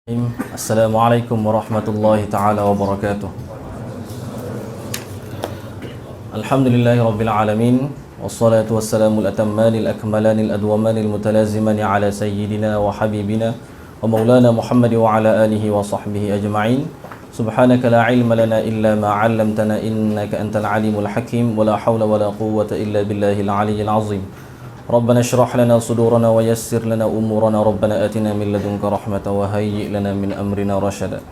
Assalamualaikum warahmatullahi taala wabarakatuh. Alhamdulillahi rabbil alamin, wassalatu wassalamul atammanil akmalanil adwamanil mutalazimani ala sayyidina wa habibina wa maulana Muhammad wa ala alihi wa sahbihi ajma'in. Subhanaka la ilma lana illa ma 'allamtana innaka antal alimul hakim wa la hawla wa la quwwata illa billahil aliyyil azim. ربنا اشرح لنا صدورنا ويسر لنا أمورنا ربنا آتنا من لدنك رحمة وهيئ لنا من أمرنا رشدا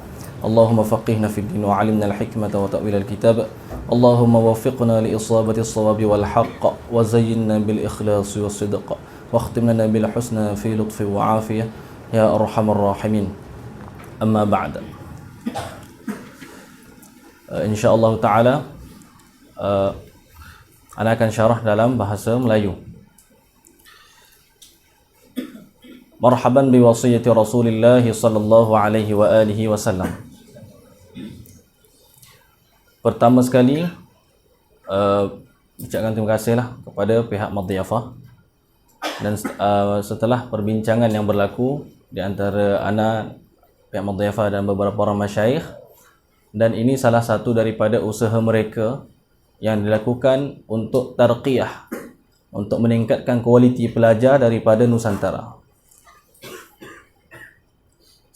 اللهم فقهنا في الدين وعلمنا الحكمة وتأويل الكتاب اللهم وفقنا لإصابة الصواب والحق وزينا بالإخلاص والصدق واختم لنا بالحسنى في لطف وعافية يا أرحم الراحمين أما بعد إن شاء الله تعالى أنا akan syarah dalam bahasa Melayu. Marhaban bi wasiyati Rasulillah sallallahu alaihi wa alihi wasallam. Pertama sekali ucapkan terima kasihlah kepada pihak Madhiyafah dan setelah perbincangan yang berlaku di antara anak pihak Madhiyafah dan beberapa orang masyayikh, dan ini salah satu daripada usaha mereka yang dilakukan untuk tarqiyah, untuk meningkatkan kualiti pelajar daripada Nusantara.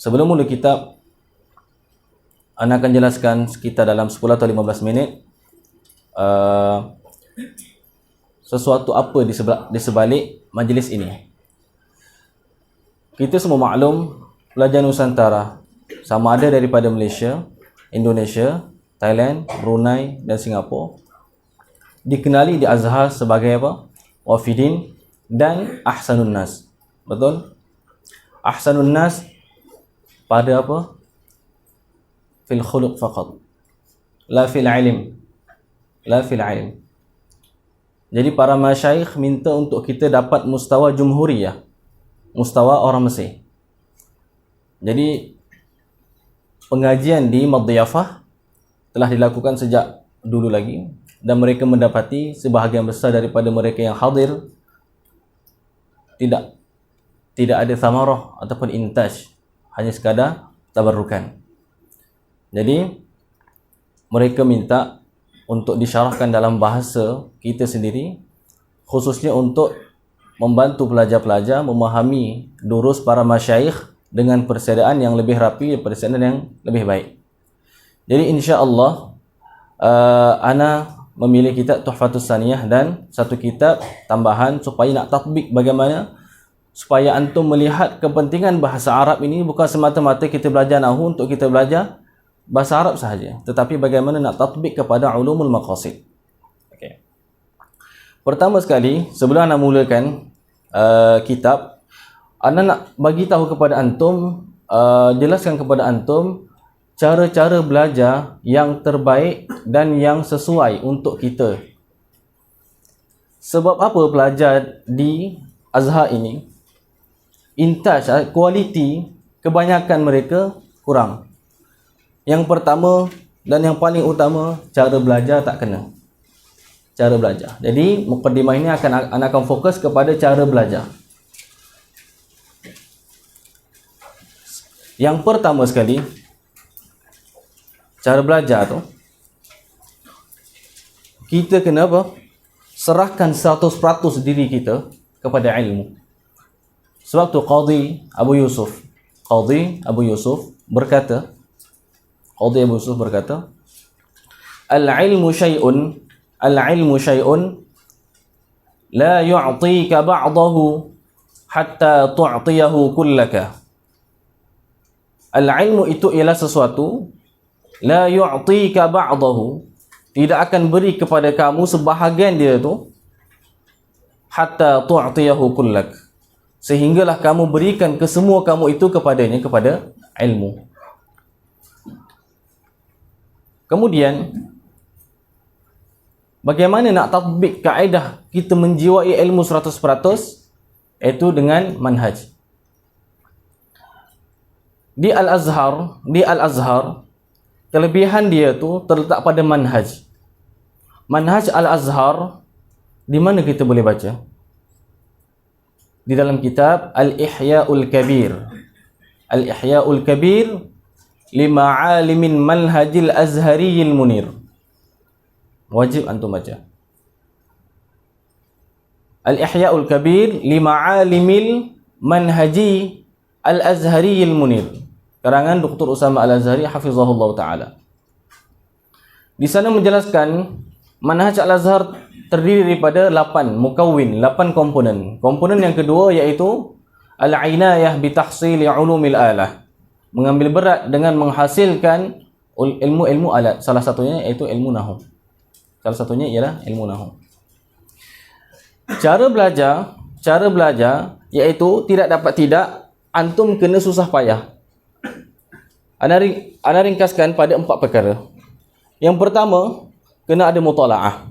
Sebelum mula kitab, Ana akan jelaskan sekitar dalam 10 atau 15 minit sesuatu apa di sebalik majlis ini. Kita semua maklum pelajar Nusantara, sama ada daripada Malaysia, Indonesia, Thailand, Brunei dan Singapura, dikenali di Azhar sebagai apa? Wafidin dan Ahsanun Nas. Betul? Ahsanun Nas pada apa? Fil khuluq faqat, la fil ilm, la fil ilm. Jadi para masyayikh minta untuk kita dapat mustawa jumhuriyah, mustawa orang Mesir. Jadi pengajian di Madhiyafah telah dilakukan sejak dulu lagi, dan mereka mendapati sebahagian besar daripada mereka yang hadir tidak ada thamarah ataupun intaj, hanya sekadar tabarrukan. Jadi mereka minta untuk disyarahkan dalam bahasa kita sendiri, khususnya untuk membantu pelajar-pelajar memahami durus para masyayikh dengan persediaan yang lebih rapi, persediaan yang lebih baik. Jadi insya-Allah ana memilih kitab Tuhfatus Saniyah dan satu kitab tambahan supaya nak tatbik bagaimana supaya antum melihat kepentingan bahasa Arab ini bukan semata-mata kita belajar nahwu untuk kita belajar bahasa Arab sahaja, tetapi bagaimana nak tatbik kepada ulumul maqasid. Okey. Pertama sekali, sebelum anda mulakan kitab, anda nak bagi tahu kepada antum, jelaskan kepada antum cara-cara belajar yang terbaik dan yang sesuai untuk kita. Sebab apa pelajar di Azhar ini intaj, kualiti kebanyakan mereka kurang. Yang pertama dan yang paling utama, cara belajar tak kena. Cara belajar. Jadi mukadimah ini akan fokus kepada cara belajar. Yang pertama sekali, cara belajar tu kita kena apa? Serahkan 100% diri kita kepada ilmu. Sebab tu Qadhi Abu Yusuf berkata, Al-ilmu syai'un la yu'tika ba'dahu hatta tu'tiyahu kullaka. Al-ilmu itu ialah sesuatu, la yu'tika ba'dahu, tidak akan beri kepada kamu sebahagian dia tu, hatta tu'tiyahu kullak, sehinggalah kamu berikan kesemua kamu itu kepadanya, kepada ilmu. Kemudian bagaimana nak tatbik kaedah kita menjiwai ilmu 100%? Iaitu dengan manhaj. Di Al-Azhar, kelebihan dia tu terletak pada manhaj. Manhaj Al-Azhar di mana kita boleh baca? Di dalam kitab Al-Ihya'ul Kabir Al-Ihya'ul Kabir li Ma'alimin Manhajil Azhariyil Munir. Wajib antum baca. Al-Ihya'ul Kabir li Ma'alimil Manhaji Al-Azhariyil Munir. Karangan Dr. Usama Al-Azhari hafizahullah ta'ala. Di sana menjelaskan manhaj Al-Azhar terdiri daripada 8 mukawwin, 8 komponen. Komponen yang kedua iaitu al-inayah bi tahsili ulumil alah. Mengambil berat dengan menghasilkan ilmu-ilmu alat. Salah satunya iaitu ilmu nahwu. Salah satunya ialah ilmu nahwu. Cara belajar iaitu tidak dapat tidak antum kena susah payah. Ana ringkaskan pada 4 perkara. Yang pertama, kena ada mutalaah.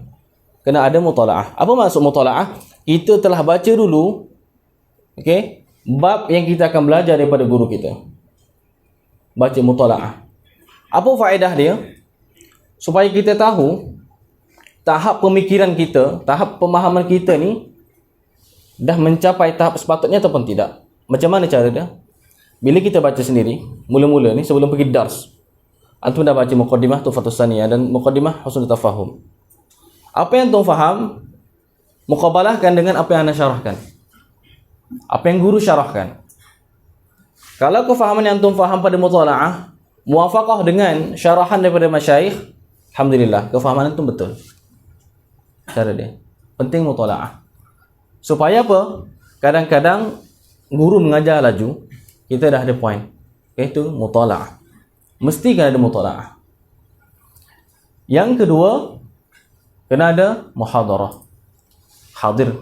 Kena ada mutalaah. Apa maksud mutalaah? Kita telah baca dulu, okey, bab yang kita akan belajar daripada guru kita. Baca mutalaah. Apa faedah dia? Supaya kita tahu tahap pemikiran kita, tahap pemahaman kita ni dah mencapai tahap sepatutnya ataupun tidak. Macam mana cara dia? Bila kita baca sendiri, mula-mula ni sebelum pergi dars, antum dah baca muqaddimah Tuhfatus Saniyah dan muqaddimah Husnul Tafahum. Apa yang antum faham, muqabalahkan dengan apa yang anda syarahkan. Apa yang guru syarahkan. Kalau kefahaman yang antum faham pada mutalaah muwafaqah dengan syarahan daripada masyayikh, alhamdulillah, kefahaman antum betul. Cara dia. Penting mutalaah. Supaya apa? Kadang-kadang guru mengajar laju, kita dah ada point. Iaitu mutalaah. Mesti kena ada mutalaah. Yang kedua, kena ada muhadarah. Hadir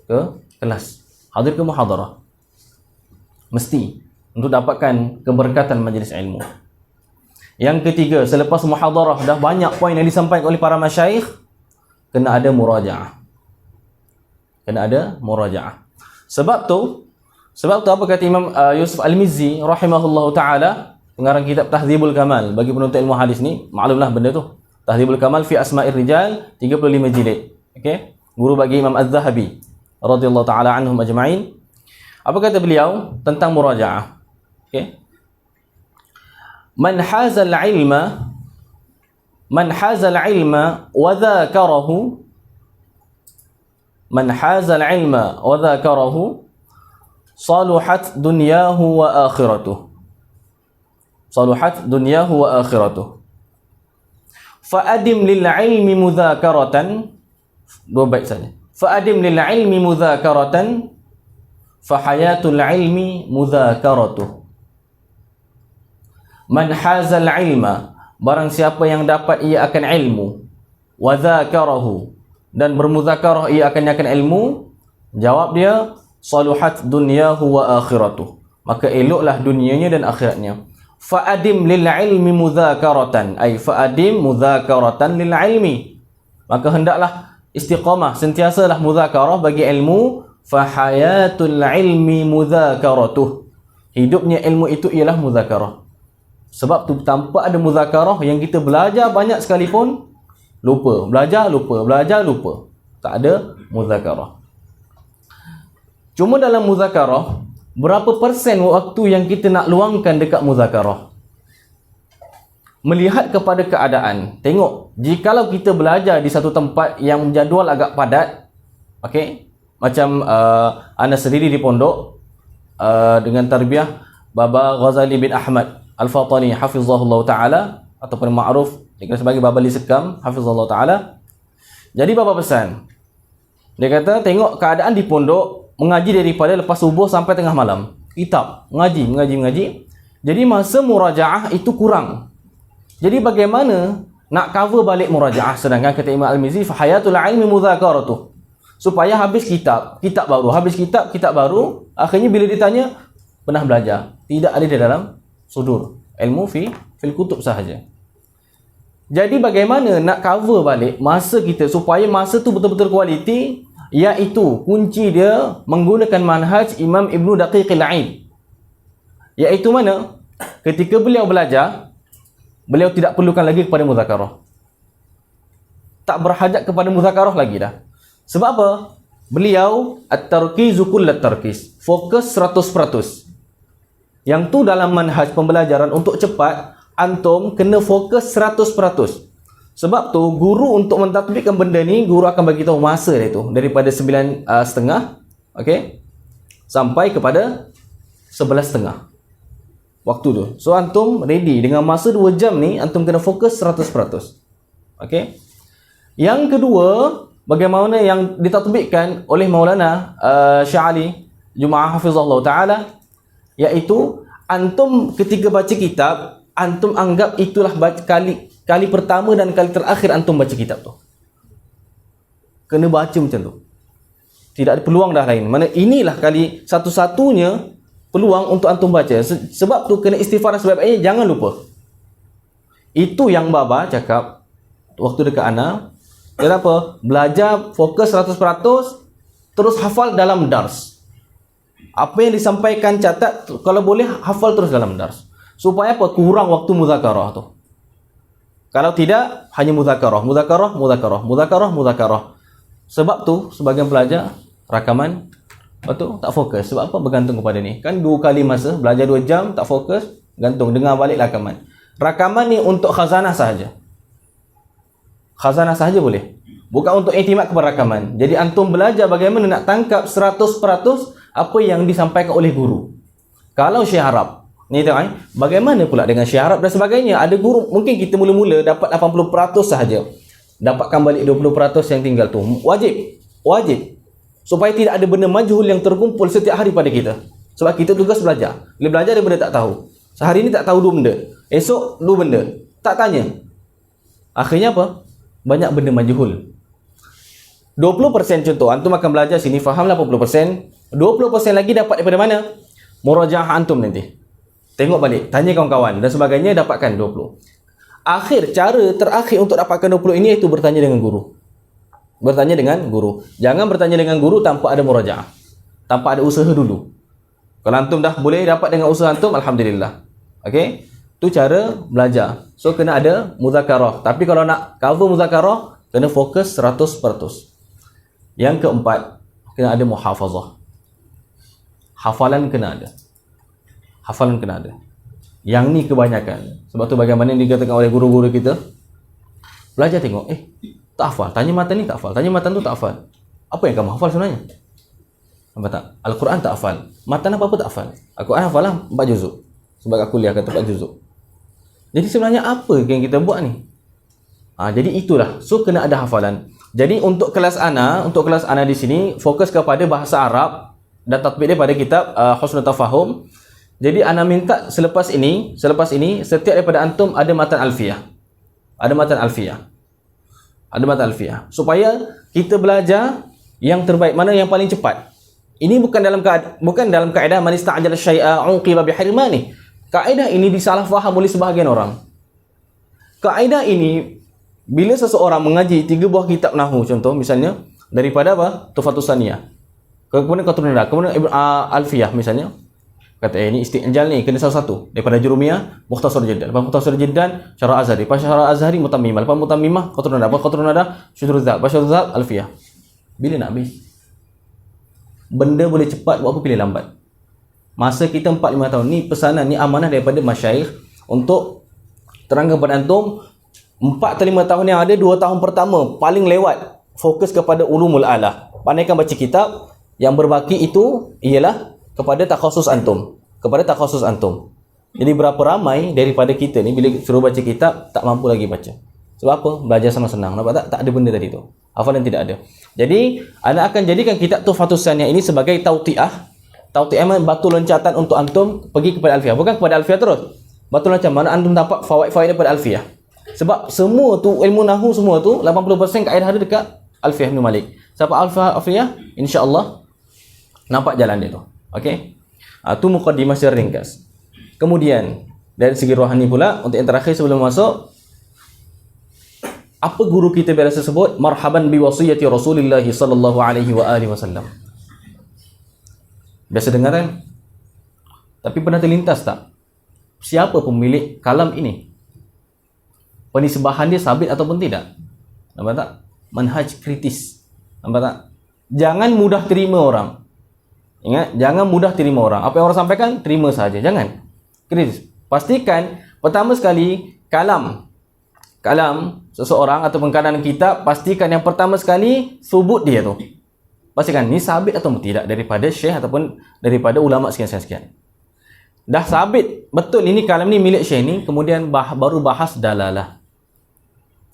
ke kelas. Hadir ke muhadarah. Mesti. Untuk dapatkan keberkatan majlis ilmu. Yang ketiga, selepas muhadarah dah banyak poin yang disampaikan oleh para masyayikh, kena ada murajaah. Kena ada murajaah. Sebab tu apa kata Imam Yusuf Al-Mizzi rahimahullahu taala, pengarang kitab Tahdzibul Kamal bagi penuntut ilmu hadis ni, maklumlah benda tu. Tahdzibul Kamal fi Asma'ir Rijal, 35 jilid. Okey, guru bagi Imam Az-Zahabi radhiyallahu taala anhum ajma'in. Apa kata beliau tentang murajaah? Okey. Man hazal ilma wa dzakarahu saluhat dunyahu wa akhiratuh. Saluhat dunyahu wa akhiratuh. Fa'adim lil ilmi mudzakaratan. 2 bait saja. Fa'adim lil ilmi mudzakaratan fa hayatul ilmi mudzakaratuh. Man hazal ilma, barang siapa yang dapat ia akan ilmu, wa dzakarahu, dan bermuzakarah ia akan ilmu, jawab dia saluhat dunyahu wa akhiratuh, maka eloklah dunianya dan akhiratnya. Fa'adim lil ilmi mudzakaratan, ay fa'adim mudzakaratan lil ilmi, maka hendaklah istiqamah, sentiasalah muzakarah bagi ilmu. Fa hayatul ilmi mudzakaratuh, hidupnya ilmu itu ialah muzakarah. Sebab tu tanpa ada muzakarah, yang kita belajar banyak sekalipun lupa, belajar lupa, tak ada muzakarah. Cuma dalam muzakarah, berapa persen waktu yang kita nak luangkan dekat muzakarah? Melihat kepada keadaan. Tengok, jikalau kita belajar di satu tempat yang jadual agak padat, okey, macam ana sendiri di pondok dengan tarbiyah Baba Ghazali bin Ahmad Al-Fatani hafizahullah ta'ala, ataupun ma'ruf dikenal sebagai Baba Li Sekam hafizahullah ta'ala. Jadi Baba pesan, dia kata tengok keadaan di pondok, mengaji daripada lepas subuh sampai tengah malam, kitab, mengaji. Jadi masa murajaah itu kurang. Jadi bagaimana nak cover balik murajaah? Sedangkan kata Imam Al-Mizzi, fa hayatul ilmi mudzakaratuh, supaya habis kitab baru, akhirnya bila ditanya pernah belajar, tidak ada di dalam sudur, ilmu fil kutub sahaja. Jadi bagaimana nak cover balik masa kita supaya masa tu betul-betul kualiti? Iaitu kunci dia menggunakan manhaj Imam Ibnu Daqiqil Aid. Iaitu mana? Ketika beliau belajar, beliau tidak perlukan lagi kepada muzakarah. Tak berhajat kepada muzakarah lagi dah. Sebab apa? Beliau at-tarkizu kullat tarkis, fokus 100%. Yang tu dalam manhaj pembelajaran untuk cepat, antum kena fokus 100%. Sebab tu guru untuk mentatbikkan benda ni, guru akan bagi tahu masa dia tu daripada 9.30, okey, sampai kepada 11.30 waktu tu. So antum ready dengan masa 2 jam ni, antum kena fokus 100%. Okey. Yang kedua, bagaimana yang ditatbikkan oleh Maulana Syekh Ali Jumaah hafizahullah taala, iaitu antum ketika baca kitab, antum anggap itulah kali pertama dan kali terakhir antum baca kitab tu. Kena baca macam tu. Tidak ada peluang dah lain. Mana inilah kali satu-satunya peluang untuk antum baca. Sebab tu kena istighfar sebaik-baiknya, jangan lupa. Itu yang Baba cakap waktu dekat ana. Kenapa? Belajar fokus 100%, terus hafal dalam dars. Apa yang disampaikan catat, kalau boleh hafal terus dalam dars. Supaya apa? Kurang waktu muzakarah tu. Kalau tidak, hanya muzakarah. Sebab tu, sebagian pelajar, rakaman, betul, tak fokus. Sebab apa? Bergantung kepada ni. Kan 2 kali masa, belajar 2 jam, tak fokus, gantung, dengar balik rakaman. Rakaman ni untuk khazanah sahaja. Khazanah sahaja boleh. Bukan untuk iktimat kepada rakaman. Jadi antum belajar bagaimana nak tangkap 100% apa yang disampaikan oleh guru. Kalau Syekh Arab, ni tengok, bagaimana pula dengan Syekh Arab dan sebagainya? Ada guru, mungkin kita mula-mula dapat 80% sahaja. Dapatkan balik 20% yang tinggal tu. Wajib. Supaya tidak ada benda majhul yang terkumpul setiap hari pada kita. Sebab kita tugas belajar. Bila belajar daripada tak tahu. Sehari ni tak tahu 2 benda. Esok 2 benda. Tak tanya. Akhirnya apa? Banyak benda majhul. 20% contoh, antum akan belajar sini, fahamlah 80%. 20% lagi dapat daripada mana? Murajaah antum nanti. Tengok balik, tanya kawan-kawan dan sebagainya, dapatkan 20. Cara terakhir untuk dapatkan 20 ini iaitu bertanya dengan guru. Bertanya dengan guru. Jangan bertanya dengan guru tanpa ada murajaah. Tanpa ada usaha dulu. Kalau antum dah boleh dapat dengan usaha antum, alhamdulillah. Okey? Tu cara belajar. So kena ada muzakarah. Tapi kalau nak cover muzakarah, kena fokus 100%. Yang keempat, kena ada muhafazah. Hafalan kena ada. Yang ni kebanyakan. Sebab tu bagaimana yang dikatakan oleh guru-guru kita, belajar tengok, tak hafal. Tanya matan ni tak hafal. Tanya matan tu tak hafal. Apa yang kamu hafal sebenarnya? Nampak tak? Al-Quran tak hafal. Matan apa-apa tak hafal. Al-Quran hafal lah 4 juzuk. Sebab aku kuliah kata 4 juzuk. Jadi sebenarnya apa yang kita buat ni? Jadi itulah. So kena ada hafalan. Jadi untuk kelas ana di sini fokus kepada bahasa Arab dan tatbik dia pada kitab Husnul Tafahum. Jadi ana minta selepas ini setiap daripada antum ada matan alfiyah. Ada matan alfiyah. Supaya kita belajar yang terbaik, mana yang paling cepat. Ini bukan dalam kaedah man ista'jala syai'a uqiba bihirmani. Kaedah ini disalah faham oleh sebahagian orang. Kaedah ini bila seseorang mengaji 3 buah kitab nahwu, contoh misalnya daripada apa? Tufatus Saniyah. Kemudian Qatrun Nada, kemudian Alfiyah misalnya. Kata ini isti'jal ni kena salah satu. Daripada Jurumiyah, Mukhtasar Jiddan. Lepas Mukhtasar Jiddan, Syarah Azhari. Lepas Syarah Azhari, Mutammimah. Lepas Mutammimah, Qatrun Nada. Lepas Qatrun Nada, Syudrul Dzab. Lepas Syudrul Dzab, Alfiyah. Bila nak habis? Benda boleh cepat, buat apa pilih lambat? Masa kita 4-5 tahun. Ni pesanan, ni amanah daripada masyayikh untuk terangkan kepada antum. 4 atau 5 tahun yang ada, 2 tahun pertama paling lewat fokus kepada ulumul alah. Pandaikan baca kitab. Yang berbaki itu ialah kepada takhasus antum. Jadi berapa ramai daripada kita ni bila suruh baca kitab tak mampu lagi baca. Sebab apa? Belajar sama senang. Nampak tak? Tak ada benda tadi tu. Hafalan tidak ada. Jadi ana akan jadikan kitab Tuhfatus Saniyah ini sebagai tautiah. Tautiah batu loncatan untuk antum pergi kepada Alfiyah. Bukan kepada Alfiyah terus. Batu loncatan mana antum dapat fawaid-fawaid daripada Alfiyah. Sebab semua tu ilmu nahwu semua tu 80% kaedah ada dekat Alfiyah bin Malik. Siapa Alfiyah? Insya-Allah nampak jalan dia tu. Okey. Tu muqaddimah secara ringkas. Kemudian dari segi rohani pula, untuk yang terakhir sebelum masuk, apa guru kita biasa sebut? Marhaban bi wasiyati Rasulillah sallallahu alaihi wa alihi wasallam. Biasa dengar kan? Tapi pernah terlintas tak? Siapa pemilik kalam ini? Penisbahan dia sabit ataupun tidak? Nampak tak? Manhaj kritis. Nampak tak? Jangan mudah terima orang. Ingat, jangan mudah terima orang. Apa yang orang sampaikan, terima saja. Jangan. Kritis. Pastikan, pertama sekali, kalam seseorang ataupun kalangan kita, pastikan yang pertama sekali, subut dia tu. Pastikan, ni sabit atau tidak daripada syekh ataupun daripada ulama sekian-sekian. Dah sabit, betul ini kalam ni milik syekh ni, kemudian baru bahas dalalah.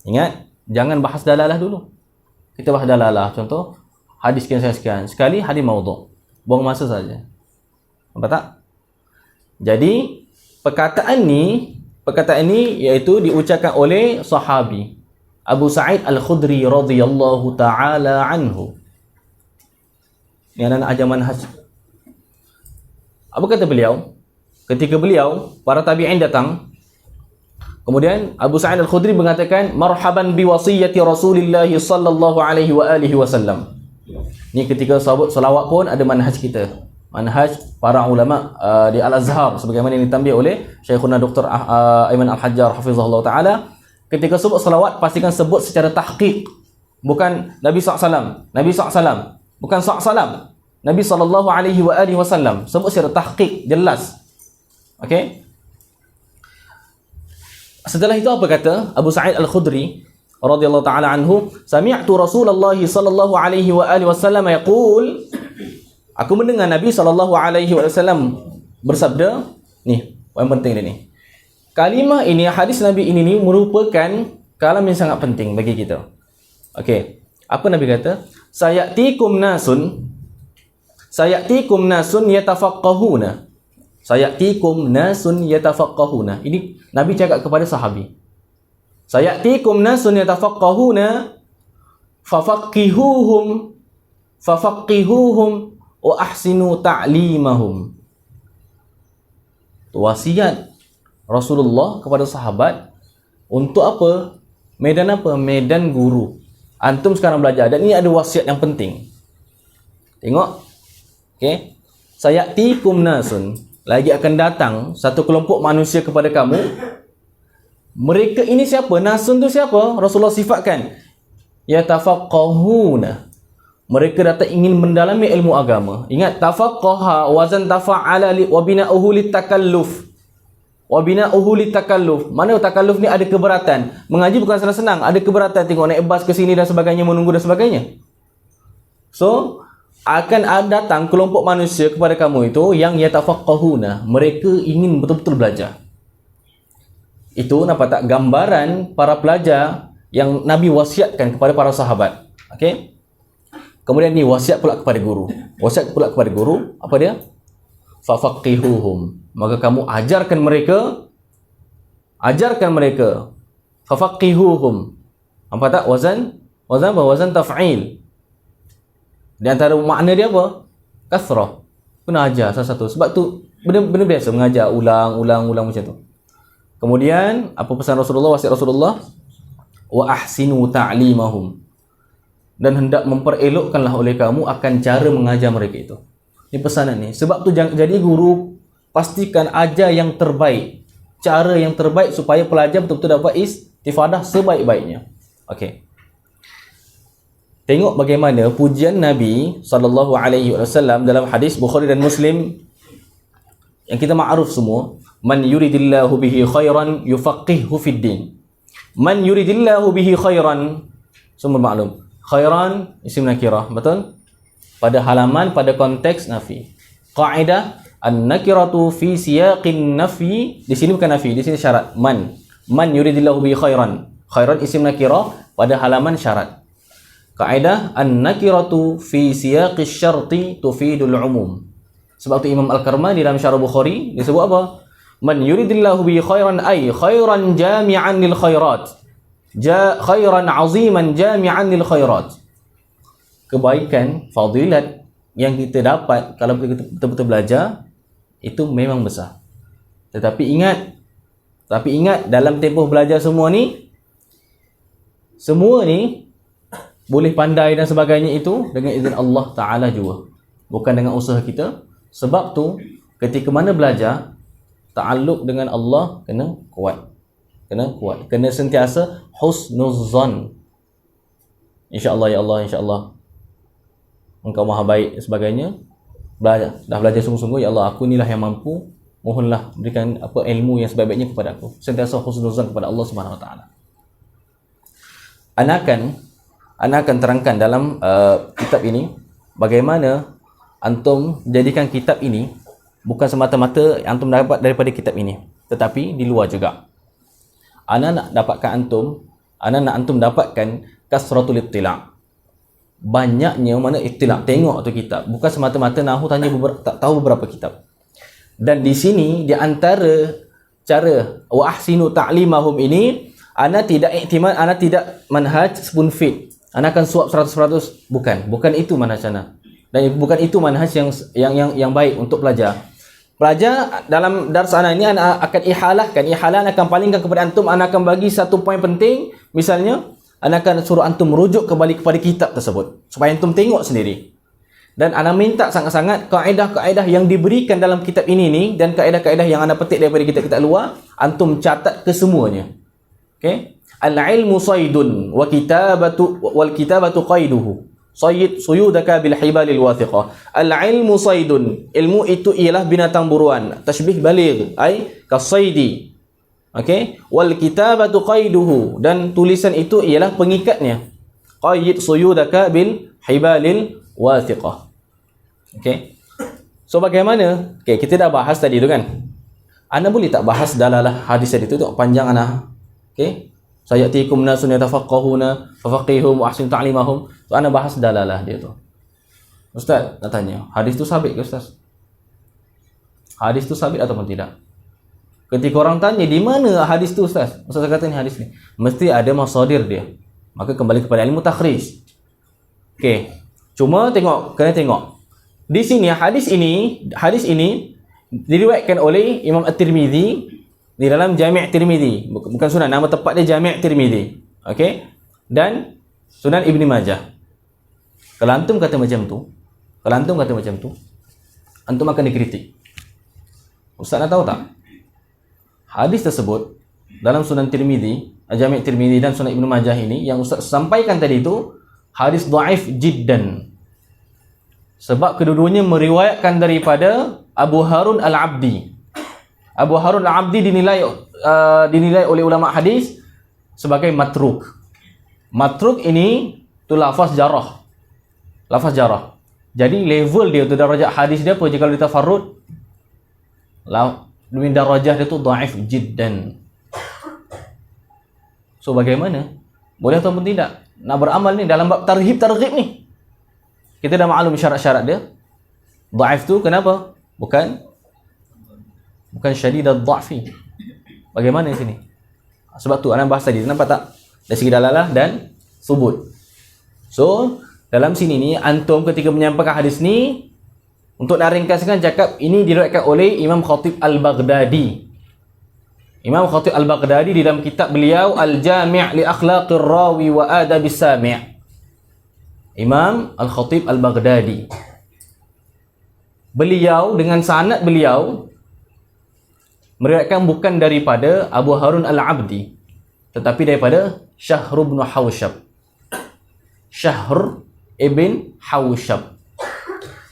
Ingat, jangan bahas dalalah dulu. Kita bahas dalalah. Contoh, hadis sekian-sekian. Sekali, hadis maudhu'. Buang masa saja. Nampak tak? Jadi, perkataan ni iaitu diucapkan oleh sahabi Abu Sa'id Al-Khudri radhiyallahu ta'ala anhu. Ini anak-anak ajaman manhaj. Apa kata beliau? Ketika para tabi'in datang, kemudian Abu Sa'id Al-Khudri mengatakan, marhaban bi wasiyyati Rasulillah sallallahu alaihi wa alihi wasallam. Ni ketika sahabat selawat pun ada manhaj kita. Manhaj para ulama di Al-Azhar sebagaimana yang ditambah oleh Syekhuna Dr. Aiman Al-Hajjar hafizahullah taala. Ketika sebut selawat, pastikan sebut secara tahqiq. Bukan Nabi SAW, Nabi SAW, bukan SAW, Nabi sallallahu alaihi wa alihi wasallam. Sebut secara tahqiq, jelas. Okey. Setelah itu apa kata Abu Sa'id Al-Khudri radhiyallahu taala anhu, sami'tu Rasulullah sallallahu alaihi wa alihi wasallam yaqul, aku mendengar Nabi sallallahu alaihi wasallam bersabda, ni yang penting ni. Kalimah ini, hadis Nabi ini merupakan kalam yang sangat penting bagi kita. Okey. Apa Nabi kata? Sayatikum nasun yatafaqqahuna. Sayatikum nasun yatafaqqahuna. Ini Nabi cakap kepada sahabi. Sayatikum nasun yatafaqqahuna fafaqihuhum wa ahsinu ta'limahum. Wasiat Rasulullah kepada sahabat untuk apa? Medan apa? Medan guru. Antum sekarang belajar dan ini ada wasiat yang penting. Tengok. Okey. Sayatikum nasun, lagi akan datang satu kelompok manusia kepada kamu. Mereka ini siapa? Nasun tu siapa? Rasulullah sifatkan yatafaqqahuna. Mereka datang ingin mendalami ilmu agama. Ingat, tafaqqaha wazan tafa'ala wa bina'uhu litakalluf. Wa bina'uhu litakalluf. Mana takalluf ni ada keberatan. Mengaji bukan senang-senang, ada keberatan. Tengok naik bas ke sini dan sebagainya, menunggu dan sebagainya. So, akan datang kelompok manusia kepada kamu itu yang yatafaqqahuna. Mereka ingin betul-betul belajar. Itu nampak tak gambaran para pelajar yang Nabi wasiatkan kepada para sahabat. Okey. Kemudian ni wasiat pula kepada guru. Wasiat pula kepada guru, apa dia? Fafaqihuhum. Maka kamu ajarkan mereka. Fafaqihuhum. Nampak tak wazan? Wazan apa? Wazan taf'il. Di antara makna dia apa? Kathrah. Kena ajar salah satu. Sebab tu benda biasa mengajar ulang macam tu. Kemudian apa pesan Rasulullah, wasiat Rasulullah? Wa ahsinu ta'limahum. Dan hendak memperelokkanlah oleh kamu akan cara mengajar mereka itu. Ini pesanan ni. Sebab tu jadi guru, pastikan ajar yang terbaik. Cara yang terbaik supaya pelajar betul-betul dapat istifadah sebaik-baiknya. Okey. Tengok bagaimana pujian Nabi sallallahu alaihi wasallam dalam hadis Bukhari dan Muslim yang kita ma'ruf semua. Man yuridillahu bihi khairan yufaqqihhu fid din. Man yuridillahu bihi khairan, semua maklum. Khairan isim nakirah, betul? Pada halaman, pada konteks nafi. Qaidah an-nakiratu fi siyaqin nafi. Di sini bukan nafi, di sini syarat. Man yuridillahu bihi khairan. Khairan isim nakirah pada halaman syarat. Kaidah an-nakiratu fi siyaqis syarti tufidul umum. Sebab tu Imam Al-Karmani dalam Syarah Bukhari dia sebut apa? Man yuridillahu bi khairan ay khairan jami'an lil khairat. Khairan aziman jami'an lil khairat. Kebaikan, fadilat yang kita dapat kalau kita betul-betul belajar itu memang besar. Tetapi ingat dalam tempoh belajar semua ni boleh pandai dan sebagainya itu dengan izin Allah Ta'ala juga. Bukan dengan usaha kita. Sebab tu, ketika mana belajar, ta'alluq dengan Allah kena kuat. Kena sentiasa husnuzan. InsyaAllah ya Allah, insyaAllah Engkau maha baik dan sebagainya. dah belajar sungguh-sungguh, ya Allah, aku inilah yang mampu, mohonlah berikan ilmu yang sebaik-baiknya kepada aku. Sentiasa husnuzan kepada Allah Subhanahu wa taala. Ana akan terangkan dalam kitab ini bagaimana antum jadikan kitab ini bukan semata-mata antum dapat daripada kitab ini, tetapi di luar juga. Ana nak antum dapatkan kasratul ittila'. Banyaknya mana ittila', tengok tu kitab, bukan semata-mata nahu tanya tak tahu beberapa kitab. Dan di sini di antara cara wa ahsinu ta'limahum ini, ana tidak iktimad, ana tidak manhaj spoon feed. Ana akan suap 100%, bukan itu manhaj ana. Dan bukan itu manhaj yang baik untuk pelajar. Pelajar dalam dars ana ini, ana akan ihalah akan palingkan kepada antum. Ana akan bagi satu poin penting, misalnya ana akan suruh antum merujuk kembali kepada kitab tersebut supaya antum tengok sendiri. Dan ana minta sangat-sangat kaedah-kaedah yang diberikan dalam kitab ini ni dan kaedah-kaedah yang ana petik daripada kitab-kitab luar, antum catat kesemuanya. Okey? Al-ilmu saydun wa kitabatu qaiduhu. Sayyid suyudaka bil hibalil wathiqah. Al-ilmu saydun, ilmu itu ialah binatang buruan. Tashbih baligh ai kasaydi. Okey, wal kitabatu qaiduhu, dan tulisan itu ialah pengikatnya. Qayyid suyudaka bil hibalil wathiqah. Okey. So bagaimana? Okey, kita dah bahas tadi tu kan. Ana boleh tak bahas dalalah hadis tadi tu panjang ana. Okey. Sayatikum nasun yatafaqqahuna fafaqihum wa ahsin ta'limahum. So ana bahas dalalah dia tu. Ustaz nak tanya, hadis tu sabit ke ustaz? Hadis tu sabit ataupun tidak? Ketika orang tanya di mana hadis tu ustaz? Ustaz kata ni hadis ni. Mesti ada masadir dia. Maka kembali kepada ilmu takhrij. Okey. Cuma kena tengok. Di sini hadis ini diriwayatkan oleh Imam At-Tirmizi di dalam Jami' Tirmizi, bukan sunan, nama tepat dia Jami' Tirmizi. Okey? Dan Sunan Ibn Majah. Kalau antum kata macam tu, antum akan dikritik. Ustaz nak tahu tak? Hadis tersebut dalam Sunan Tirmizi, Jami' Tirmizi dan Sunan Ibn Majah ini yang Ustaz sampaikan tadi itu hadis dhaif jiddan. Sebab kedua-duanya meriwayatkan daripada Abu Harun Al-Abdi. Abu Harun Al-Abdi dinilai oleh ulama hadis sebagai matruk. Matruk ini tu lafaz jarah. Jadi level dia tu, darajat hadis dia apa je kalau ditafarrud? Demi darajah dia tu dhaif jiddan. So bagaimana? Boleh ataupun tidak? Nak beramal ni dalam bab targhib ni. Kita dah maklum syarat-syarat dia. Dhaif tu kenapa? Bukan syadid ad-dha'fi. Bagaimana di sini? Sebab tu ana bahas tadi, nampak tak? Dari segi dalalah dan subut. So, dalam sini ni antum ketika menyampaikan hadis ni, untuk nak ringkaskan cakap ini diriwayatkan oleh Imam Khatib Al-Baghdadi. Imam Khatib Al-Baghdadi di dalam kitab beliau Al-Jami' li Akhlaqir Rawi wa Adabis Sami'. Imam Al-Khatib Al-Baghdadi. Beliau dengan sanad beliau meriwayatkan bukan daripada Abu Harun Al-Abdi, tetapi daripada Syahr bin Hawshab. Syahr ibn Hawshab.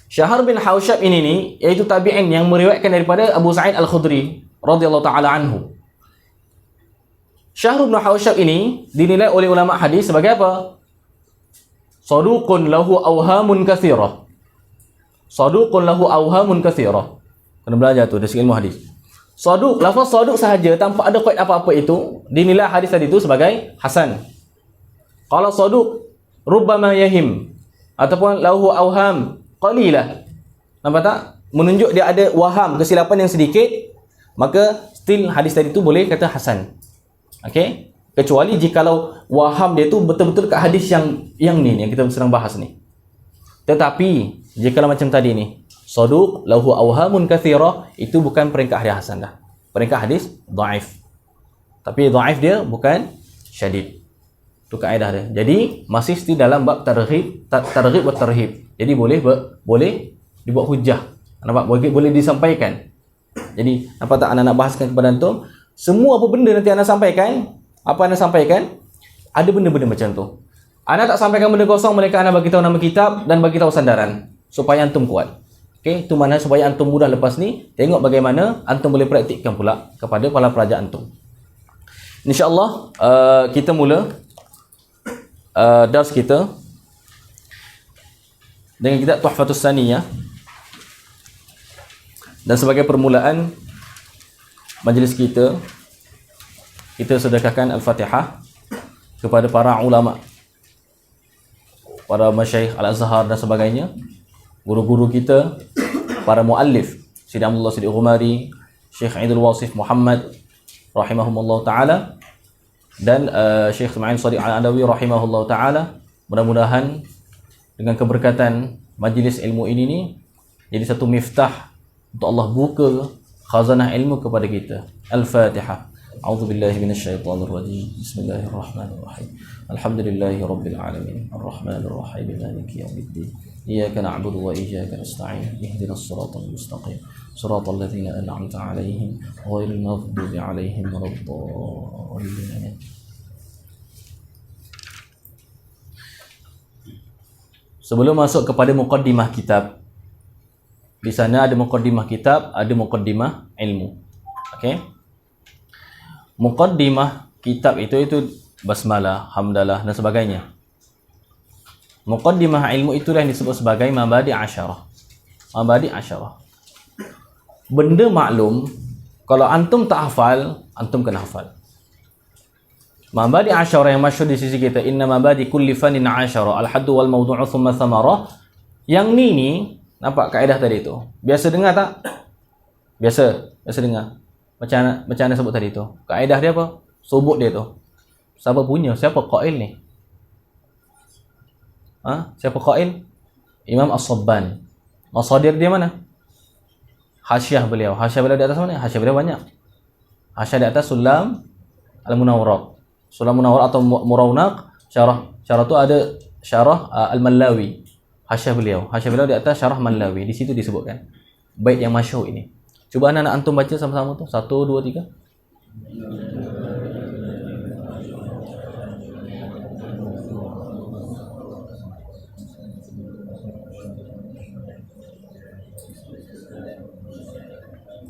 Syahr bin Hawshab ini iaitu tabi'in yang meriwayatkan daripada Abu Sa'id Al-Khudri radhiyallahu taala anhu. Syahr bin Hawshab ini dinilai oleh ulama hadis sebagai apa? Saduqun lahu awhamun katsirah. Saduqun lahu awhamun katsirah. Kena belajar tu dari ilmu hadis. Saduq, lafaz saduq sahaja tanpa ada qaid apa-apa itu dinilai hadis tadi itu sebagai hasan. Kalau saduq rubbama yahim ataupun lahu awham qalilah. Nampak tak? Menunjuk dia ada waham, kesilapan yang sedikit, maka still hadis tadi itu boleh kata hasan. Okey? Kecuali jikalau waham dia tu betul-betul kat hadis yang ni yang kita sedang bahas ni. Tetapi jikalau macam tadi ni, saduq lahu awhamun katsirah, itu bukan peringkat hadis hasan dah. Peringkat hadis dhaif. Tapi dhaif dia bukan syadid. Itu kaedah dia. Jadi masih still dalam bab targhib wa tarhib. Jadi boleh dibuat hujah. Nampak? Boleh disampaikan. Jadi nampak tak anak nak bahaskan kepada antum? Semua apa benda nanti anak sampaikan, apa anak sampaikan, ada benda-benda macam tu. Anak tak sampaikan benda kosong, mereka anak bagi tahu nama kitab dan bagi tahu sandaran supaya antum kuat. Okey, itu mana supaya antum mudah lepas ni, tengok bagaimana antum boleh praktikkan pula kepada para pelajar antum. InsyaAllah kita mula dars kita dengan kitab Tuhfatus Saniyah. Dan sebagai permulaan majlis kita sedekahkan Al-Fatihah kepada para ulama, para masyayikh Al-Azhar dan sebagainya, guru-guru kita, para muallif, Sidi Abdullah Sidi Ghumari, Syekh Aidul Wasif Muhammad rahimahumullah ta'ala, dan Syekh Ismail Shadiq Al-Adawi rahimahullah ta'ala. Mudah-mudahan dengan keberkatan majlis ilmu ini ni jadi satu miftah untuk Allah buka khazanah ilmu kepada kita. Al-Fatihah. A'udzubillahi minasyaitonir rajim. Bismillahirrahmanirrahim. Alhamdulillahi rabbil alamin. Arrahmanir rahim. Maliki yaumiddin. Iyyaka na'budu wa iyyaka nasta'in. Ihdinas siratal mustaqim. Siratal ladzina an'amta 'alaihim ghairil maghdubi 'alaihim waladdallin. Sebelum masuk kepada muqaddimah kitab, di sana ada muqaddimah kitab, ada muqaddimah ilmu. Okey. Muqaddimah kitab itu basmalah, hamdalah dan sebagainya. Muqaddimah ilmu itulah yang disebut sebagai mabadi asyarah. Mabadi asyarah. Benda maklum, kalau antum tak hafal, antum kena hafal. Mabadi asyarah yang masyhur di sisi kita, inna mabadi kulli fanin asyarah, al-haddu wal mawdu'u thumma thamarah. Yang ni nampak kaedah tadi tu. Biasa dengar tak? Biasa dengar. Macam mana sebut tadi tu? Kaedah dia apa? Subut dia tu. Siapa punya? Siapa qail ni? Siapa qail? Imam As-Sabban. Masadir dia mana? Hasyiah beliau. Hasyiah beliau di atas mana? Hasyiah beliau banyak. Hasyiah di atas Sulam Al-Munawwaraq. Sulam Munawwaraq atau Murawnak, syarah tu ada syarah Al-Mallawi. Hasyiah beliau di atas syarah Mallawi. Di situ disebutkan bait yang masyhur ini. Cuba anak-anak antum baca sama-sama tu. 1 2 3.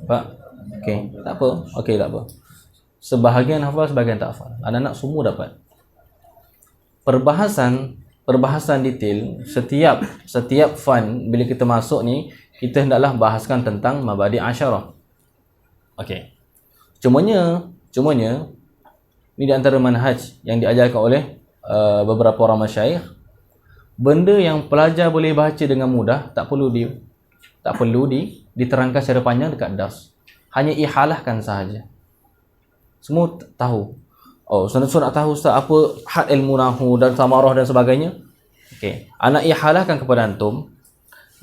Pak, okey, tak apa. Okey, tak apa. Sebahagian hafal, sebahagian tak hafal. Anak-anak semua dapat. Perbahasan detail setiap fan bila kita masuk ni, kita hendaklah bahaskan tentang mabadi asyarah. Okey. Cumanya ni di antara manhaj yang diajarkan oleh beberapa orang masyayikh. Benda yang pelajar boleh baca dengan mudah, tak perlu diterangkan secara panjang dekat dars. Hanya ihalahkan sahaja. Semua tahu. Oh, Ustaz nak tahu Ustaz apa had ilmu nahwu dan samarah dan sebagainya. Okey, anak ihalahkan kepada antum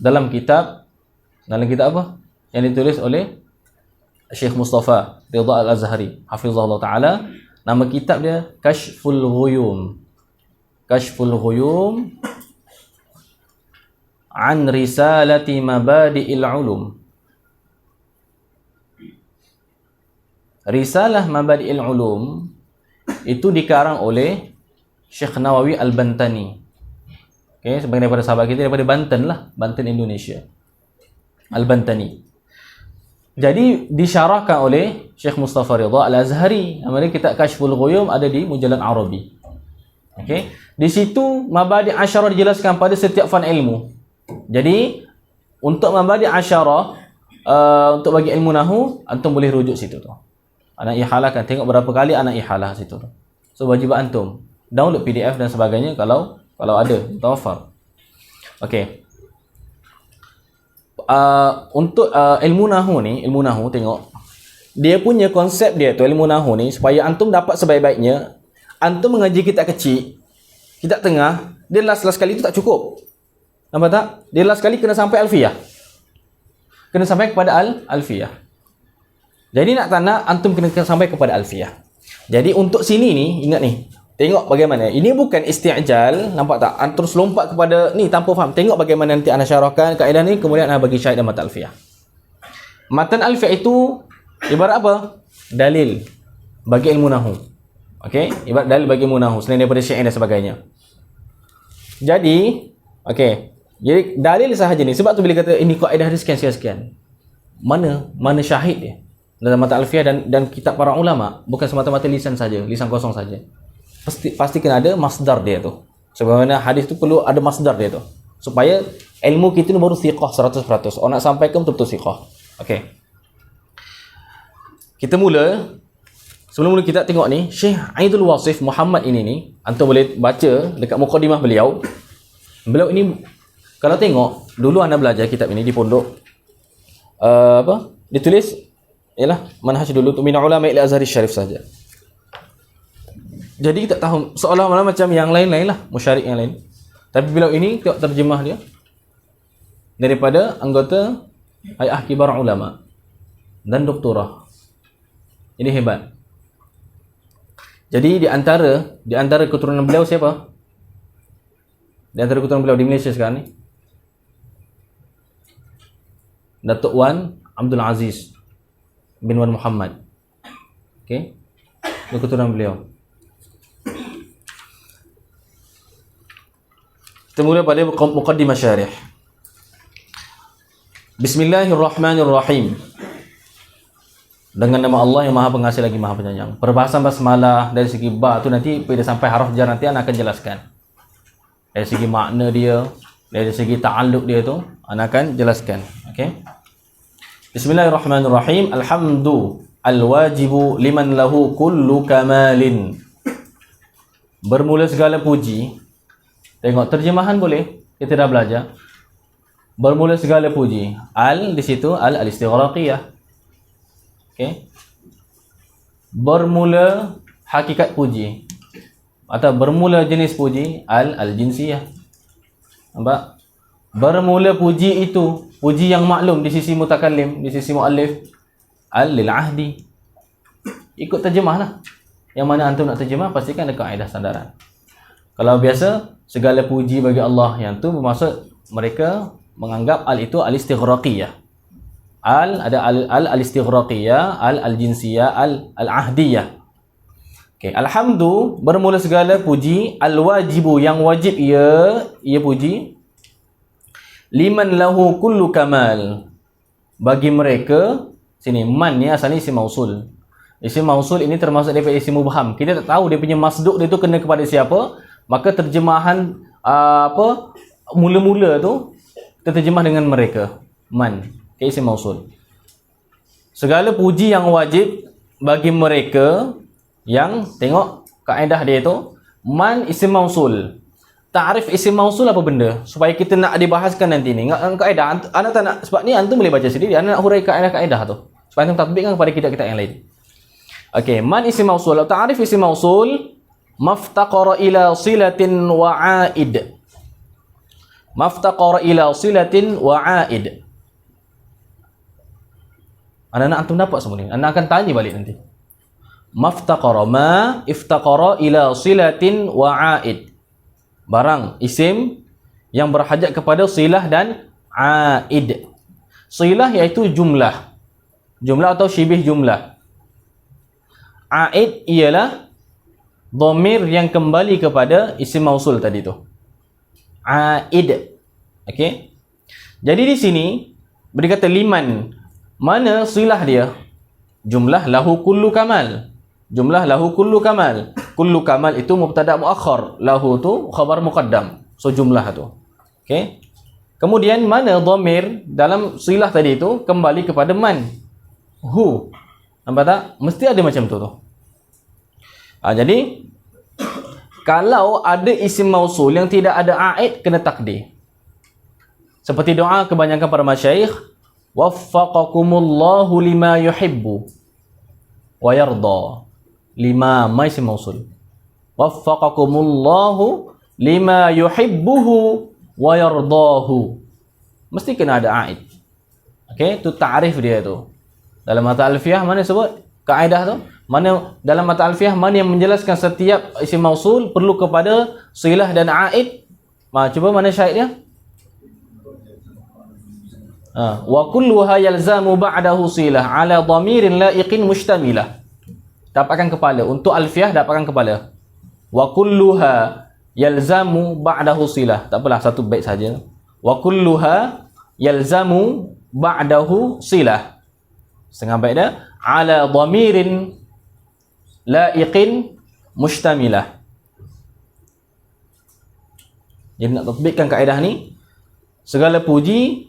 dalam kitab apa? Yang ditulis oleh Syekh Mustafa Ridha Al-Azhari, hafizahullah taala. Nama kitab dia Kashful Ghuyum. Kashful Ghuyum an risalati mabadi'il ulum. Risalah Mabadi'il Ulum itu dikarang oleh Syekh Nawawi Al-Bantani. Okey, sebagai daripada sahabat kita daripada Banten lah, Banten Indonesia. Al-Bantani. Jadi disyarahkan oleh Syekh Mustafa Ridha Al-Azhari. Nama dia kitab Kashful Ghuyum, ada di Mujalad Arabi. Okey, di situ mabadi' asyarah dijelaskan pada setiap fan ilmu. Jadi untuk mabadi' asyarah untuk bagi ilmu nahwu, antum boleh rujuk situ tu. Anak ihalahkan, tengok berapa kali anak ihalah situ tu. So wajib antum download PDF dan sebagainya kalau ada, tawafar. Okey. Untuk ilmu nahwu tengok. Dia punya konsep dia tu, ilmu nahwu ni, supaya antum dapat sebaik-baiknya, antum mengaji kitab kecil, kitab tengah, dia last kali tu tak cukup. Nampak tak? Dia last kali kena sampai alfiyah. Kena sampai kepada alfiyah. Jadi nak antum kena sampai kepada alfiyah. Jadi untuk sini ni, ingat ni. Tengok bagaimana. Ini bukan isti'jal, nampak tak? Terus lompat kepada ni tanpa faham. Tengok bagaimana nanti ana syarahkan kaedah ni, kemudian ana bagi syahid dan matan alfiyah. Matan alfiyah itu ibarat apa? Dalil bagi ilmu nahwu. Okey, ibarat dalil bagi ilmu nahwu selain daripada syair dan sebagainya. Jadi, okey, Jadi dalil sahaja ni. Sebab tu bila kata ini kaedah dia sekian. Mana syahid dia dalam mata alfiah dan kitab para ulama, bukan semata-mata lisan saja, lisan kosong saja. Pasti kena ada masdar dia tu. Sebagaimana hadis tu perlu ada masdar dia tu. Supaya ilmu kita ni baru thiqah 100%. Orang nak sampaikan betul-betul thiqah. Okey. Kita mula. Sebelum mula kita tengok ni, Syekh Aidul Wasif Muhammad ini ni, antum boleh baca dekat mukadimah beliau. Beliau ini kalau tengok dulu anda belajar kitab ini di pondok, ditulis ialah manhaj dulu tu min ulama ila Azhari Syarif saja. Jadi kita tahu seolah-olah macam yang lain-lain lah, musyarikh yang lain. Tapi beliau ini tengok terjemah dia daripada anggota hay'ah kibar ulama dan doktorah. Ini hebat. Jadi di antara keturunan beliau siapa? Di antara keturunan beliau di Malaysia sekarang ni, Datuk Wan Abdul Aziz bin Wan Muhammad. Okey. Itu keturunan beliau. Kita mula pada muqaddimah syarih. Bismillahirrahmanirrahim. Dengan nama Allah yang Maha Pengasih lagi Maha Penyayang. Perbahasan basmalah dari segi ba tu nanti bila sampai haraf jar nanti anak akan jelaskan. Dari segi makna dia, dari segi ta'alluq dia tu anak akan jelaskan. Okey. Bismillahirrahmanirrahim. Alhamdu al-wajibu liman lahu kullu kamalin. Bermula segala puji. Tengok terjemahan boleh. Kita dah belajar. Bermula segala puji. Al di situ al-istighraqiyah. Okey. Bermula hakikat puji atau bermula jenis puji al-jinsiyah. Nampak? Bermula puji itu puji yang maklum di sisi mutakallim, di sisi muallif al-lil ahdi. Ikut terjemahlah. Yang mana antum nak terjemah pastikan ada kaedah sandaran. Kalau biasa segala puji bagi Allah, yang tu bermaksud mereka menganggap al itu al-istighraqiyah. Ada al-istighraqiyah, al-jinsiyah, al-ahdiyah. Okey, alhamdu bermula segala puji, al-wajibu yang wajib ia puji, liman lahu kullu kamal, bagi mereka. Sini man ni asalnya isim mausul. Isim mausul ini termasuk daripada isim mubham. Kita tak tahu dia punya masduk dia tu kena kepada siapa, maka terjemahan mula-mula tu kita terjemah dengan mereka, man. Isim mausul. Segala puji yang wajib bagi mereka yang, tengok kaedah dia tu, man isim mausul. Ta'rif isim mausul apa benda? Supaya kita nak dibahaskan nanti ni. Kaedah anda tak nak, sebab ni antum boleh baca sendiri. Anda nak hurai kaedah tu supaya antum tatbikkan kepada kitab-kitab yang lain. Okey, man isim mausul. Ta'rif isim mausul maftaqara ila silatin wa 'aid. Maftaqara ila silatin wa 'aid. Anak-anak antum dapat semua ni. Anak akan tanya balik nanti. Maftaqara, ma iftaqara ila silatin wa 'aid. Barang isim yang berhajat kepada silah dan 'aid. Silah iaitu jumlah. Jumlah atau syibih jumlah. 'Aid ialah dhamir yang kembali kepada isim mausul tadi tu. 'Aid. Okey. Jadi di sini berkata liman, mana silah dia? Jumlah lahu kullu kamal. Jumlah lahu kullu kamal. Kullu kamal itu mubtada muakhar. Lahu tu khabar muqaddam. So jumlah tu. Okey. Kemudian mana dhamir dalam silah tadi itu kembali kepada man. Hu. Nampak tak? Mesti ada macam tu. Jadi kalau ada isim mausul yang tidak ada aid, kena takdir. Seperti doa kebanyakan para masyayikh, waffaqakumullahu lima yuhibbu wa yarda. Lima ma isim mausul. Waffaqakumullahu lima yuhibbuhu wa yardahu. Mesti kena ada aid. Okey, tu ta'rif dia tu. Dalam mata alfiah mana sebut kaedah tu? Mana dalam mata alfiah mana yang menjelaskan setiap isim mausul perlu kepada silah dan aid? Cuba mana syahid dia? Wa kulluha yalzamu ba'dahu silah ala dhamirin la'iqin mustamilah. Dapatkan kepala. Untuk alfiah dapatkan kepala. Wa kulluha yalzamu ba'dahu silah. Tak apalah, satu bait saja. wa kulluha yalzamu ba'dahu silah. Setengah bait dia ala dhamirin laiqin mustamilah. Jadi nak tatbikkan kaedah ni, segala puji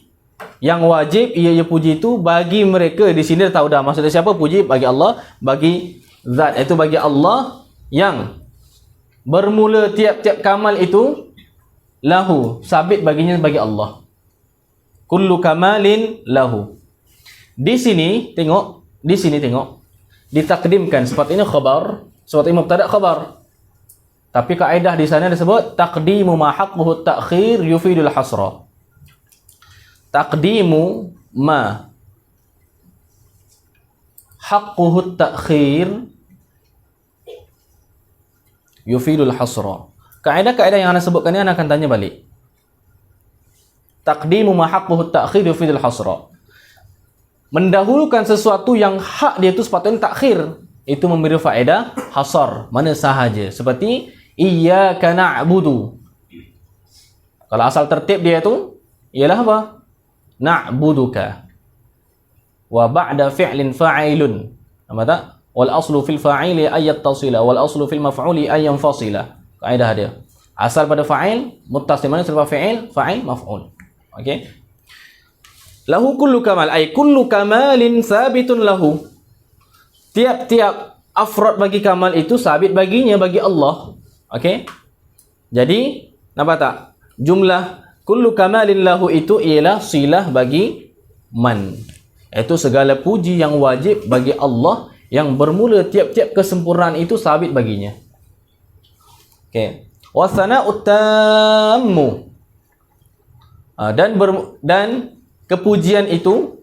yang wajib ia puji itu bagi mereka. Di sini dah tahu dah maksudnya siapa puji, bagi Allah, bagi zat, itu bagi Allah yang bermula tiap-tiap kamal itu lahu, sabit baginya bagi Allah. Kullu kamalin lahu. Di sini tengok, ditakdimkan sifat ini khabar, sifat ini mubtada khabar. Tapi kaedah di sana disebut taqdimu ma haqquhu ta'khir yufidul hasra. Taqdimu ma haqquhu ta'khir yufidul hasra. Kaedah-kaedah yang anda sebutkan ini anda akan tanya balik. Taqdimu ma haqquhu ta'khir yufidul hasra. Mendahulukan sesuatu yang hak dia itu sepatutnya takhir, itu memberi faedah hasar, mana sahaja. Seperti iyyaka na'budu. Kalau asal tertib dia itu ialah apa? Na'buduka. Wa ba'da fi'lin fa'ilun. Nampak tak? Wal aslu fil fa'ili ay yattasila wal aslu fil maf'uli ay yanfasila. Kaedah dia. Asal pada fa'il muttasil, mana selepas fi'il fa'il maf'ul. Okey. Lahu kullu kamal ay kullu kamalin sabitun lahu. Tiap-tiap afrad bagi kamal itu sabit baginya, bagi Allah. Okey. Jadi nampak tak? Jumlah kullu kamalin lahu itu ialah silah bagi man. Itu segala puji yang wajib bagi Allah yang bermula tiap-tiap kesempurnaan itu sabit baginya. Okey. Wa sana'ut tammu. Dan kepujian itu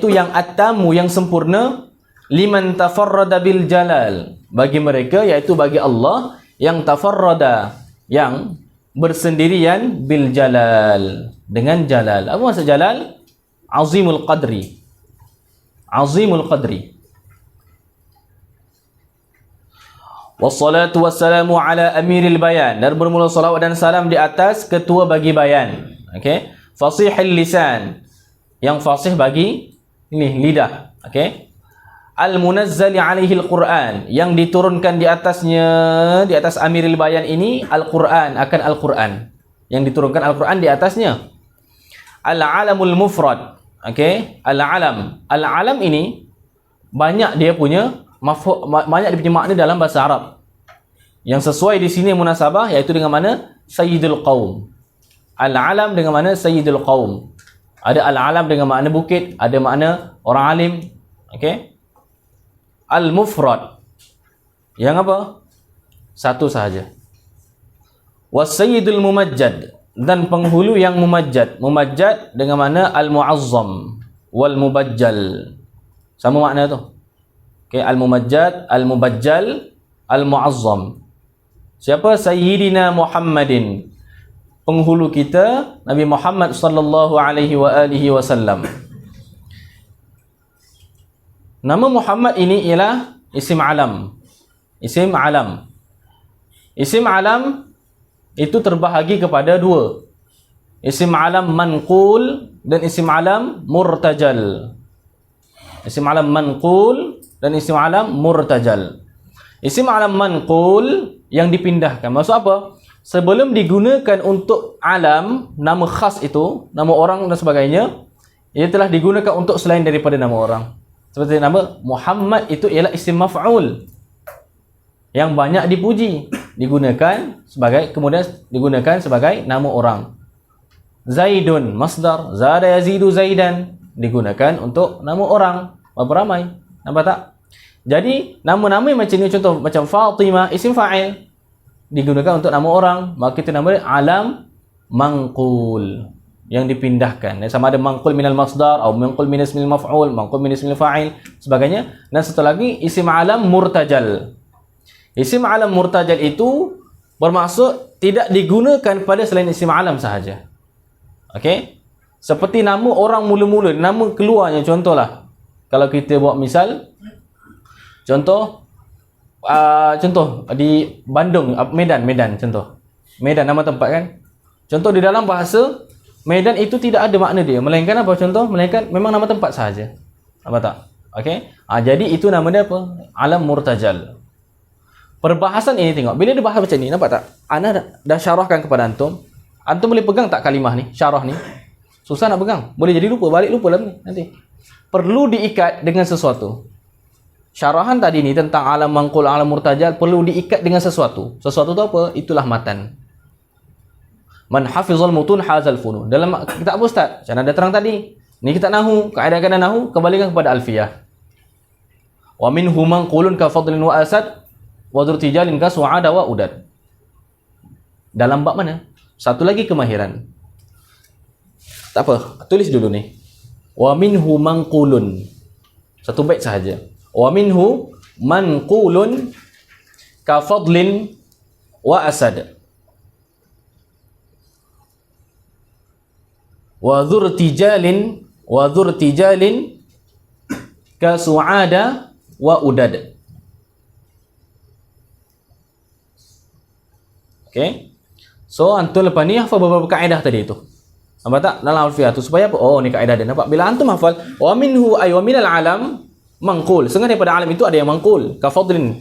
yang at-tammu, yang sempurna, liman tafarrada bil jalal, bagi mereka, iaitu bagi Allah yang tafarrada, yang bersendirian, bil jalal, dengan jalal. Apa maksud jalal? Azimul qadri. Azimul qadri. Wassalatu wassalamu ala amiril bayan, dan bermula salawat dan salam di atas ketua bagi bayan. Okey. Fasihil lisan, yang fasih bagi ini lidah. Okey. Al-munazzali alaihi al-Quran, yang diturunkan di atasnya, di atas amiril bayan ini Al-Quran, akan Al-Quran, yang diturunkan Al-Quran di atasnya. Al-alamul mufrad. Okey. Al-alam ini banyak dia punya banyak dia punya makna dalam bahasa Arab. Yang sesuai di sini munasabah, iaitu dengan mana? Sayyidul qaum. Al-alam dengan mana? Sayyidul qaum. Ada al-alam dengan makna bukit, ada makna orang alim. Okey. Al-mufrad, yang apa? Satu sahaja. Was-sayyidul mumajjad, dan penghulu yang mumajjad. Mumajjad dengan makna al-mu'azzam wal mubajjal. Sama makna tu. Okey, al-mumajjad, al-mubajjal, al-mu'azzam. Siapa? Sayyidina Muhammadin, penghulu kita Nabi Muhammad sallallahu alaihi wa alihi wasallam. Nama Muhammad ini ialah isim alam. Isim alam. Isim alam itu terbahagi kepada dua. Isim alam manqul dan isim alam murtajal. Isim alam manqul dan isim alam murtajal. Isim alam manqul yang dipindahkan. Maksud apa? Sebelum digunakan untuk alam, nama khas itu, nama orang dan sebagainya, ia telah digunakan untuk selain daripada nama orang. Seperti nama Muhammad itu ialah isim maf'ul yang banyak dipuji, kemudian digunakan sebagai nama orang. Zaidun masdar, zada yazidu zaidan, digunakan untuk nama orang, berapa ramai. Nampak tak? Jadi nama-nama macam ni, contoh macam Fatimah, isim fa'il, digunakan untuk nama orang, maka kita nama dia alam manqul, yang dipindahkan. Sama ada manqul minal masdar atau manqul min ismil maf'ul, manqul min ismil fa'il, sebagainya. Dan satu lagi isim alam murtajal. Isim alam murtajal itu bermaksud tidak digunakan pada selain isim alam sahaja. Okey? Seperti nama orang mula-mula, nama keluarnya. Contohlah, kalau kita buat misal, contoh di Bandung, Medan contoh. Medan nama tempat kan. Contoh di dalam bahasa Medan itu tidak ada makna dia, melainkan apa? Contoh, melainkan memang nama tempat sahaja. Apa tak? Okey. Jadi itu nama dia apa? Alam murtajal. Perbahasan ini tengok, bila dia bahas macam ni, nampak tak? Ana dah syarahkan kepada antum. Antum boleh pegang tak kalimah ni, syarah ni? Susah nak pegang. Boleh jadi lupa, balik lupa lah nanti. Perlu diikat dengan sesuatu. Syarahan tadi ni tentang alam mangkul, alam murtajal perlu diikat dengan sesuatu. Sesuatu tu apa? Itulah matan. Man hafizal mutun hazal funun. Dalam kitab Ustaz, macam ada terang tadi. Ni kita nahu, kaedah-kaedah nahu, kembalikan kepada alfiyah. Wa minhu manqulun ka fadlin wa asad wa dzurtijalin ka su'ada wa udad. Dalam bab mana? Satu lagi kemahiran. Tak apa, tulis dulu ni. Wa minhu manqulun. Satu bait sahaja. Wa minhu manqulun ka fadlin wa asad. Wa dzurtijalin ka su'ada wa udad. Okey. So antum lepas ni hafal beberapa kaedah tadi tu. Nampak tak? Dalam alfiah tu supaya apa? Oh, ni kaedah dia. Nampak? Bila antum hafal wa minhu ay wa minal alam mangqul. Setengah daripada alam itu ada yang mangqul, ka fadlin.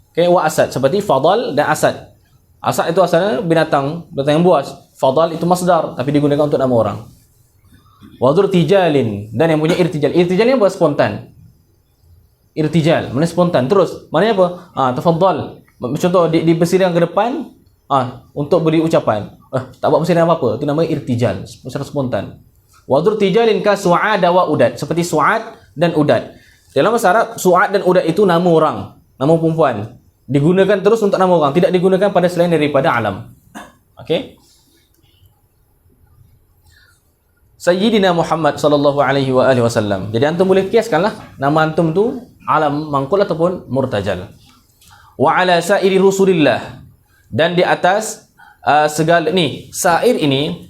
Okey, wa asad, seperti fadal dan asad. Asad itu asalnya binatang yang buas. Fadal itu masdar tapi digunakan untuk nama orang. Wa dzurtijalin, dan yang punya irtijal. Irtijal ni apa? Spontan. Irtijal, mana spontan. Terus, maknanya apa? Tafaddal. Contoh di bersidang ke depan, untuk beri ucapan. Tak buat bersidang apa-apa. Itu namanya irtijal, secara spontan. Wa dzurtijalin ka su'ada wa udad, seperti su'ad dan udad. Dalam bahasa Arab, su'ad dan udad itu nama orang, nama perempuan. Digunakan terus untuk nama orang, tidak digunakan pada selain daripada alam. Okey? Sayyidina Muhammad sallallahu alaihi wa alihi wasallam. Jadi antum boleh kiaskanlah nama antum tu alam mangkul ataupun murtajal. Wa ala sairi rusulillah, dan di atas segala ni, sair ini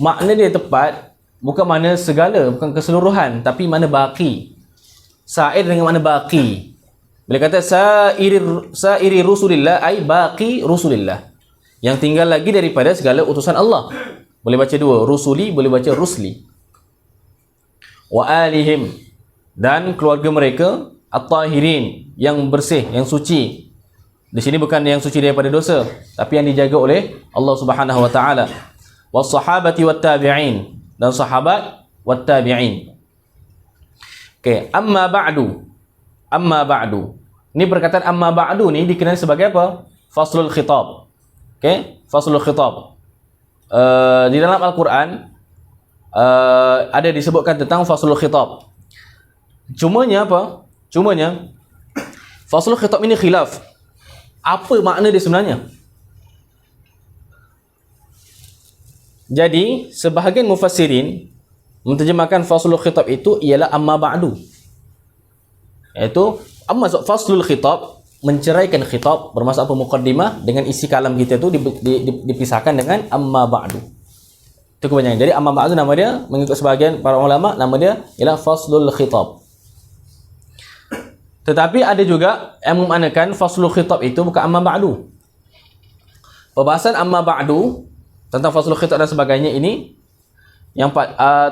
makna dia tepat bukan makna segala, bukan keseluruhan, tapi makna baqi. Sair dengan makna baqi. Bila kata sairi rusulillah ay baqi rusulillah, yang tinggal lagi daripada segala utusan Allah. Boleh baca dua, rusuli, boleh baca rusli. Wa alihim, dan keluarga mereka, at-tahirin, yang bersih, yang suci. Di sini bukan yang suci daripada dosa, tapi yang dijaga oleh Allah Subhanahu wa taala. Was sahabati wat tabi'in, dan sahabat wat tabi'in. Okey, amma ba'du. Ini perkataan amma ba'du ni dikenali sebagai apa? Faslul khitab. Okey, faslul khitab. Di dalam Al-Quran ada disebutkan tentang faslul khitab. Cumanya apa? Faslul khitab ini khilaf. Apa makna dia sebenarnya? Jadi, sebahagian mufassirin menterjemahkan faslul khitab itu ialah amma ba'du. Iaitu amma faslul khitab, menceraikan khitab, bermaksud apa? Muqaddimah, dengan isi kalam kita tu dipisahkan dengan amma ba'du. Itu kebanyakan. Jadi amma ba'du nama dia, mengikut sebahagian para ulama, nama dia ialah faslul khitab. Tetapi ada juga yang memaknakan faslul khitab itu bukan amma ba'du. Perbahasan amma ba'du tentang faslul khitab dan sebagainya ini yang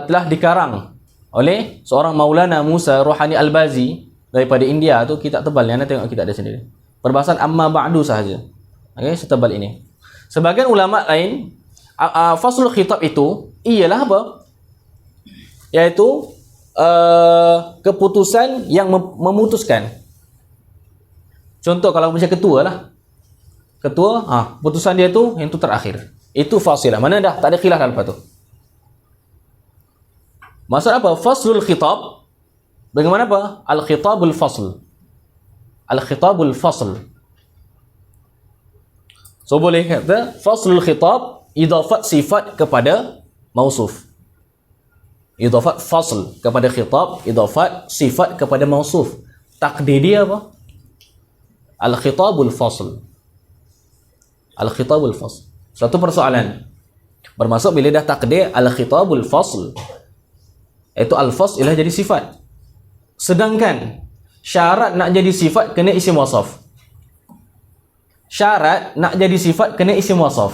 telah dikarang oleh seorang Maulana Musa Rohani Al-Bazi daripada India. Tu kitab tebal ni, anda tengok kitab dia sendiri. Perbahasan amma ba'du sahaja. Okey, setebal ini. Sebagian ulama lain, faslul khitab itu ialah apa? Iaitu keputusan yang memutuskan. Contoh kalau macam ketua lah. Ketua, putusan dia tu yang tu terakhir. Itu fasilah. Mana dah tak ada khilaf dah lepas tu. Maksud apa? Faslul khitab. Bagaimana apa? Al-khitabul fasl. Al-khitabul fasl. So boleh kata faslul khitab idafat sifat kepada mausuf. Idafat fasl kepada khitab, idafat sifat kepada mausuf. Takdir dia apa? Al-khitabul fasl. Al-khitabul fasl. Satu persoalan. Bermaksud bila dah takdir al-khitabul fasl, itu al-fasl ialah jadi sifat. Sedangkan syarat nak jadi sifat kena isim wasaf. Syarat nak jadi sifat kena isim wasaf.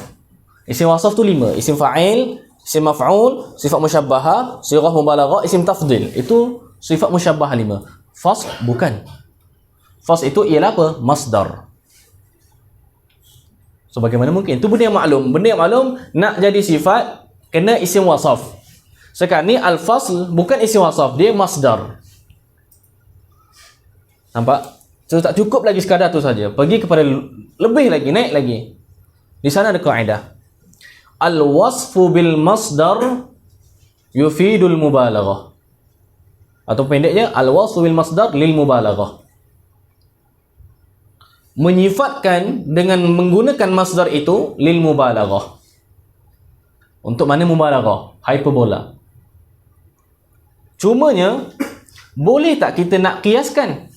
Isim wasaf tu 5. Isim fa'il, isim maf'ul, sifat musyabbahah, sirah mubalaghah, isim tafdil. Itu sifat musyabbahah 5. Fasl bukan. Fasl itu ialah apa? Masdar. So bagaimana mungkin? Itu benda yang maklum. Benda yang maklum nak jadi sifat kena isim wasaf. Sekarang ni al-fasl bukan isim wasaf, dia masdar. Nampak? So tak cukup lagi sekadar tu saja. Pergi kepada lebih lagi, naik lagi. Di sana ada kaedah. Al-wasfu bil masdar yufidul mubalaghah. Atau pendeknya al-wasfu bil masdar lil mubalaghah. Menyifatkan dengan menggunakan masdar itu lil mubalaghah. Untuk mana mubalaghah? Hyperbola. Cumanya boleh tak kita nak kiaskan?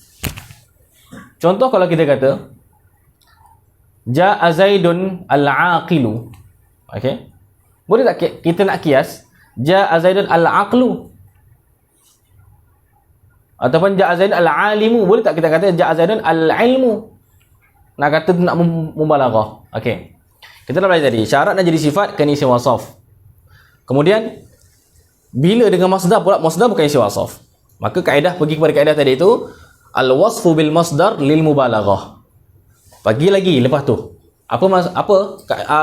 Contoh kalau kita kata Ja'a Zaidun al-aqilu. Okey. Boleh tak kita nak kias Ja'a Zaidun al-aqlu? Ataupun Ja'a Zaidun al-alimu. Boleh tak kita kata Ja'a Zaidun al-ilmu? Nak kata nak mubalaghah. Okey. Kita dah belajar tadi, syarat nak jadi sifat kena isim wasaf. Kemudian bila dengan masdar pula, masdar bukan isim wasaf. Maka kaedah pergi kepada kaedah tadi itu al-wasfu bil masdar lil mubalaghah. Pagi lagi lepas tu. Apa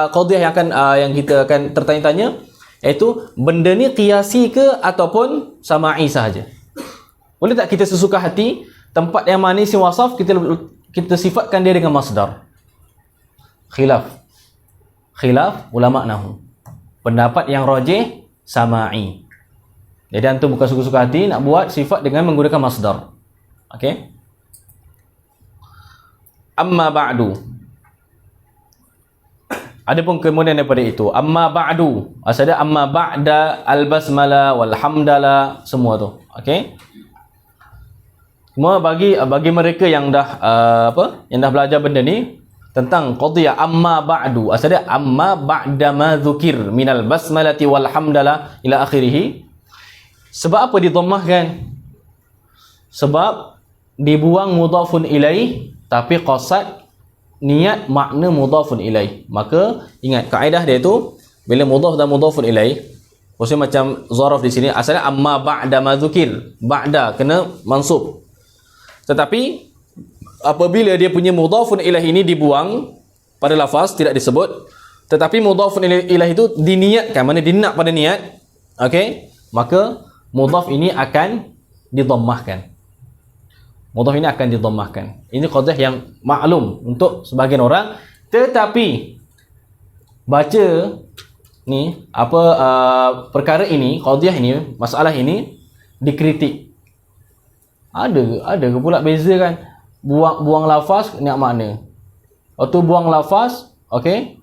qadhiyah yang kita akan tertanya-tanya, iaitu benda ni qiyasi ke ataupun sama'i sahaja. Boleh tak kita sesuka hati tempat yang mana isim wasaf kita sifatkan dia dengan masdar? Khilaf ulama nahwu. Pendapat yang rajih sama'i. Jadi antum bukan suka-suka hati nak buat sifat dengan menggunakan masdar. Okey. Amma ba'du. Adapun kemudian daripada itu, amma ba'du. Asal dia amma ba'da al-basmalah wal hamdalah, semua tu. Okey. Semua bagi mereka yang dah yang dah belajar benda ni tentang qadhiyah amma ba'du. Asal dia amma ba'da ma dzukir minal basmalati wal hamdalah ila akhirih. Sebab apa didhammahkan? Sebab dibuang mudhafun ilaih tapi qasad niat makna mudhafun ilaih. Maka ingat kaedah dia tu bila mudhaf dan mudhafun ilaih, maksudnya macam zaraf di sini asalnya amma ba'da ma dzukir. Ba'da kena mansub. Tetapi apabila dia punya mudhafun ilaih ini dibuang pada lafaz tidak disebut, tetapi mudhafun ilaih itu diniatkan, mana dinak pada niat, okey, maka mudhaf ini akan didhammahkan. Mudhaf ini akan didhammahkan. Ini qadhiyah yang maklum untuk sebahagian orang, tetapi baca ni perkara ini, qadhiyah ini, masalah ini dikritik. Ada ke pula beza kan? Buang lafaz niat makna. Atau buang lafaz, okey?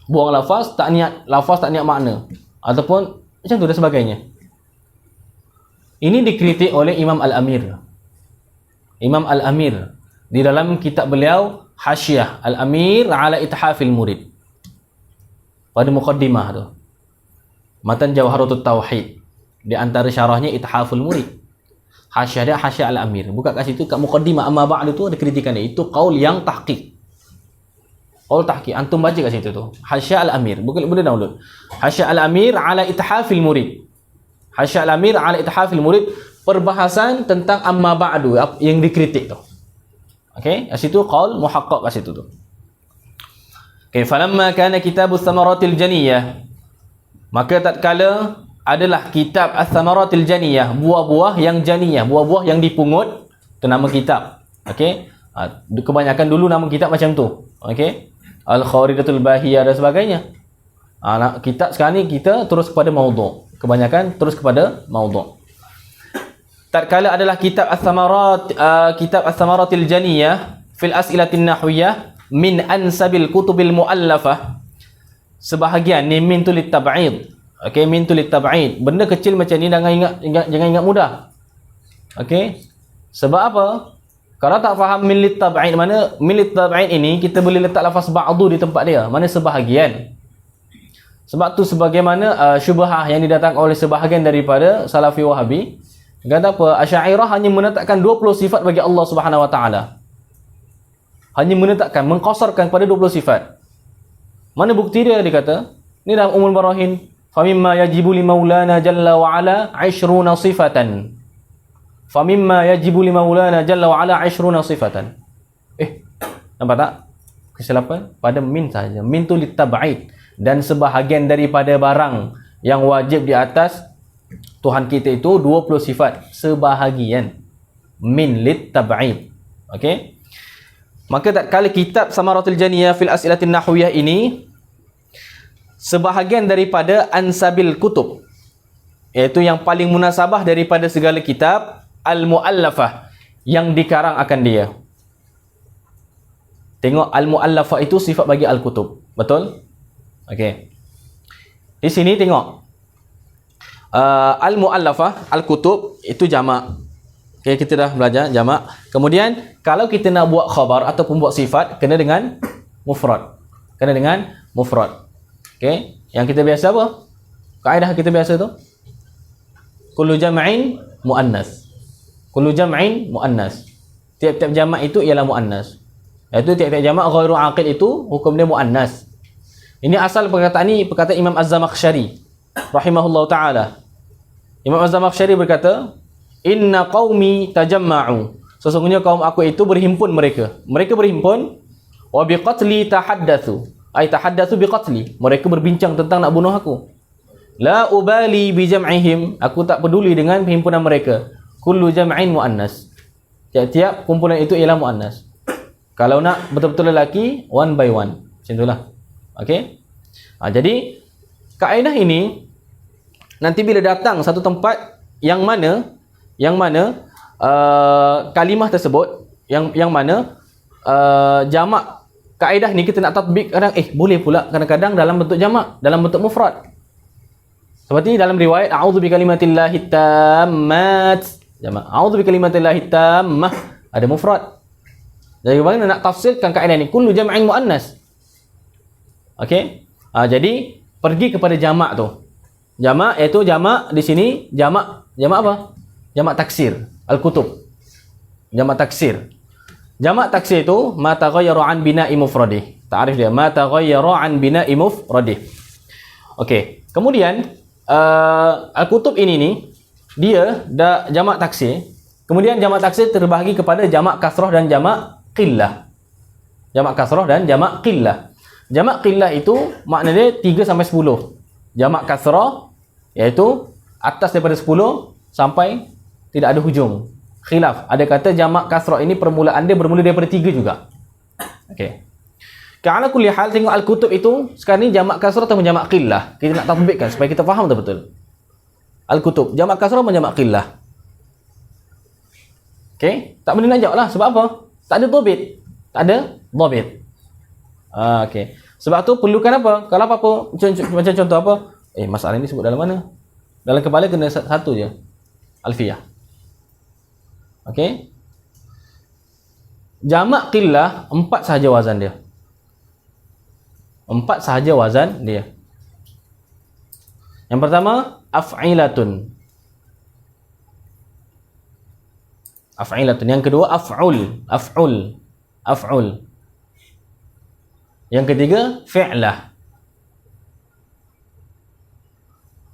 Buang lafaz tak niat makna. Ataupun macam tu dan sebagainya. Ini dikritik oleh Imam Al-Amir. Imam Al-Amir di dalam kitab beliau Hasyiah Al-Amir ala Ithafil Murid. Pada muqaddimah tu. Matan Jawharatut Tauhid. Di antara syarahnya Ithaful Murid. Hasyiah dia Hasyiah Al-Amir. Buka kat situ kat muqaddimah amma ba'du tu ada kritikan dia. Itu qaul yang tahqiq. Qaul tahqiq. Antum baca kat situ tu. Hasyiah Al-Amir. Boleh download. Hasyiah Al-Amir ala Ithafil Murid. Hasyiah Al-Amir ala Ithafil Murid, perbahasan tentang amma ba'du yang dikritik tu. Okey, kat situ qaul muhaqqaq kat situ tu. Okey, falamma kana kitabus thamaratil janiyah, maka tatkala adalah kitab as-thamaratil janiyah, buah-buah yang janiyah, buah-buah yang dipungut, itu nama kitab. Okey, kebanyakan dulu nama kitab macam tu. Okey, Al-Kharidatul Bahiyah dan sebagainya. Kitab sekarang ni kita terus kepada maudhu'. Kebanyakan terus kepada maudhu'. Tatkala adalah kitab as-samaratil janiyah fil as'ilatin nahwiyah min ansabil kutubil muallafah. Sebahagian ni min tu litab'id. Okey, min tu litab'id. Benda kecil macam ni jangan ingat mudah. Okey. Sebab apa? Kalau tak faham min litab'id, mana min litab'id ini kita boleh letak lafaz ba'du di tempat dia. Mana sebahagian. Sebab tu sebagaimana syubhah yang didatangkan oleh sebahagian daripada Salafi Wahabi, kata apa? Asy'ariyah hanya menetapkan 20 sifat bagi Allah Subhanahu Wa Taala. Hanya menetapkan, mengqasarkan pada 20 sifat. Mana bukti dia? Dia kata, ni dalam Ummul Barahin, famimma yajibu li maulana jalla wa ala 20 sifatan. Famimma yajibu li maulana jalla wa ala 20 sifatan. Nampak tak? Kesilapan pada min saja. Min tu litab'id, dan sebahagian daripada barang yang wajib di atas Tuhan kita itu 20 sifat, sebahagian. Min litab'id. Okey. Maka tak kala kitab Samaratul Janiyah fil As'ilatin Nahwiyah ini sebahagian daripada ansabil kutub, iaitu yang paling munasabah daripada segala kitab, al-muallafah, yang dikarang akan dia. Tengok, al-muallafah itu sifat bagi al-kutub. Betul? Okey. Di sini tengok. Al-muallafah, al-kutub itu jamak. Okey, kita dah belajar jamak. Kemudian kalau kita nak buat khabar ataupun buat sifat, kena dengan mufrad. Kena dengan mufrad. Okey, yang kita biasa apa? Kaedah kita biasa tu. Kullu jam'in muannas. Kullu jam'in muannas. Tiap-tiap jamak itu ialah muannas. Iaitu tiap-tiap jamak ghairu aqil itu hukum dia muannas. Ini asal perkataan ni, perkataan Imam Az-Zamakhsyari rahimahullahu taala. Imam Az-Zamakhsyari berkata, "Inna qaumi tajamma'u." Sesungguhnya kaum aku itu berhimpun mereka. Mereka berhimpun, wa biqatli tahaddatsu. Ai tahaddatsu biqatli. Mereka berbincang tentang nak bunuh aku. La ubali bi jam'ihim. Aku tak peduli dengan perhimpunan mereka. Kullu jam'in muannas. Tiap-tiap kumpulan itu ialah muannas. Kalau nak betul-betul lelaki, one by one. Macam itulah. Okey. Jadi kaedah ini nanti bila datang satu tempat yang mana kalimah tersebut yang mana jamak, kaedah ni kita nak tatbik kadang boleh pula kadang-kadang dalam bentuk jamak, dalam bentuk mufrad. Seperti dalam riwayat a'udzu bikalimatillahi tammat, jamak. A'udzu bikalimatillahi tammah, ada mufrad. Jadi bagaimana nak tafsirkan kaedah ni? Kullu jam'in muannas. Okey. Jadi pergi kepada jamak tu. Jamak iaitu jamak di sini jamak apa? Jamak taksir, al-kutub. Jamak taksir. Jamak taksir itu ma taghayyaru an bina'i mufradih. Ta'rif dia, ma taghayyaru an bina'i mufradih. Okey. Kemudian al-kutub ini ni dia dah jamak taksir. Kemudian jamak taksir terbahagi kepada jamak kasrah dan jamak qillah. Jamak kasrah dan jamak qillah. Jamak qillah itu makna dia 3 sampai 10. Jamak kasrah iaitu atas daripada 10 sampai tidak ada hujung. Khilaf. Ada kata jamak kasrah ini permulaan dia bermula daripada 3 juga. Okey. Ka'ala kulli hal, tengok al-kutub itu sekarang ni jamak kasrah atau jamak qillah. Kita nak tatbikkan supaya kita faham betul-betul. Al-kutub jamak kasrah atau jamak qillah. Okey, tak boleh nak jawab lah. Sebab apa? Tak ada dhabit. Tak ada dhabit. Okey. Sebab tu perlukan apa? Kalau apa-apa, macam contoh apa? Masalah ni sebut dalam mana? Dalam kepala kena satu je. Alfiyah. Okey. Jamak qillah 4 sahaja wazan dia. 4 sahaja wazan dia. Yang pertama, af'ilatun. Af'ilatun. Yang kedua, af'ul. Yang ketiga, fi'lah.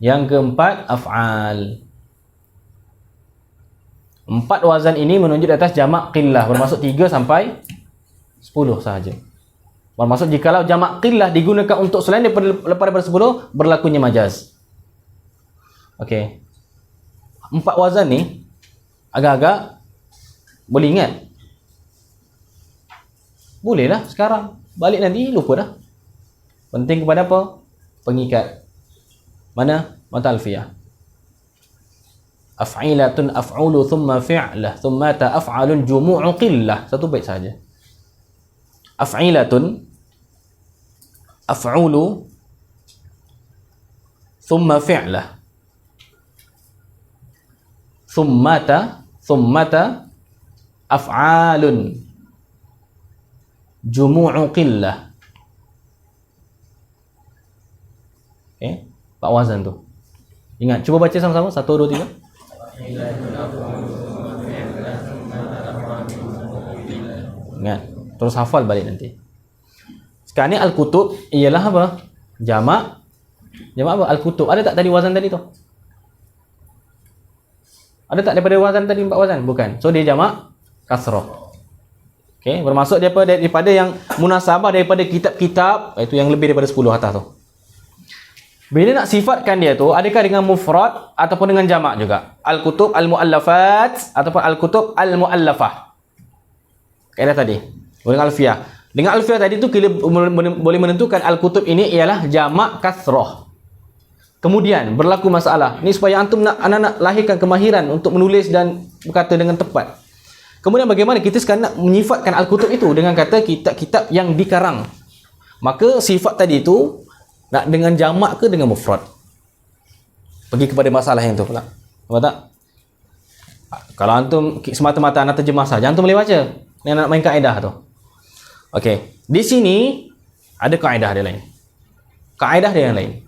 Yang keempat, af'al. 4 wazan ini menunjuk di atas jamak qillah, bermaksud 3 sampai 10 sahaja. Bermaksud jikalau jamak qillah digunakan untuk selain daripada 10, berlakunya majaz. Okey. 4 wazan ni agak-agak boleh ingat. Bolehlah sekarang. Balik nanti lupa dah. Penting kepada apa? Pengikat. Mana? Mata alfiyah. Af'ilatun af'ulu thumma fi'lah thumma ta'af'alun jumu'u qillah. Satu bait saja. Af'ilatun af'ulu thumma fi'lah thummata af'alun jumu'u qillah. Okay, 4 wazan tu. Ingat, cuba baca sama-sama. 1, 2, 3. Ingat, terus hafal balik nanti. Sekarang ni al-kutub ialah apa? Jamak Jamak apa? Al-kutub. Ada tak tadi wazan tadi tu? Ada tak daripada wazan tadi 4 wazan? Bukan. So dia jamak kasrah. Okey, bermaksud daripada yang munasabah daripada kitab-kitab, itu yang lebih daripada 10 atas tu. Bila nak sifatkan dia tu, adakah dengan mufrad ataupun dengan jamak juga? Al-kutub al-muallafat ataupun al-kutub al-muallafah. Kaedah tadi. Dengan alfiyah. Dengan alfiyah tadi tu kita boleh menentukan al-kutub ini ialah jamak kasrah. Kemudian berlaku masalah. Ni supaya antum nak lahirkan kemahiran untuk menulis dan berkata dengan tepat. Kemudian bagaimana kita sekarang nak menyifatkan al-kutub itu dengan kata kitab-kitab yang dikarang. Maka sifat tadi itu nak dengan jamak ke dengan mufrad? Pergi kepada masalah yang tu pula. Nampak tak? Kalau antum semata-mata nak terjemah saja, antum boleh baca. Yang nak main kaedah tu. Okey. Di sini ada kaedah dia lain. Kaedah dia yang lain.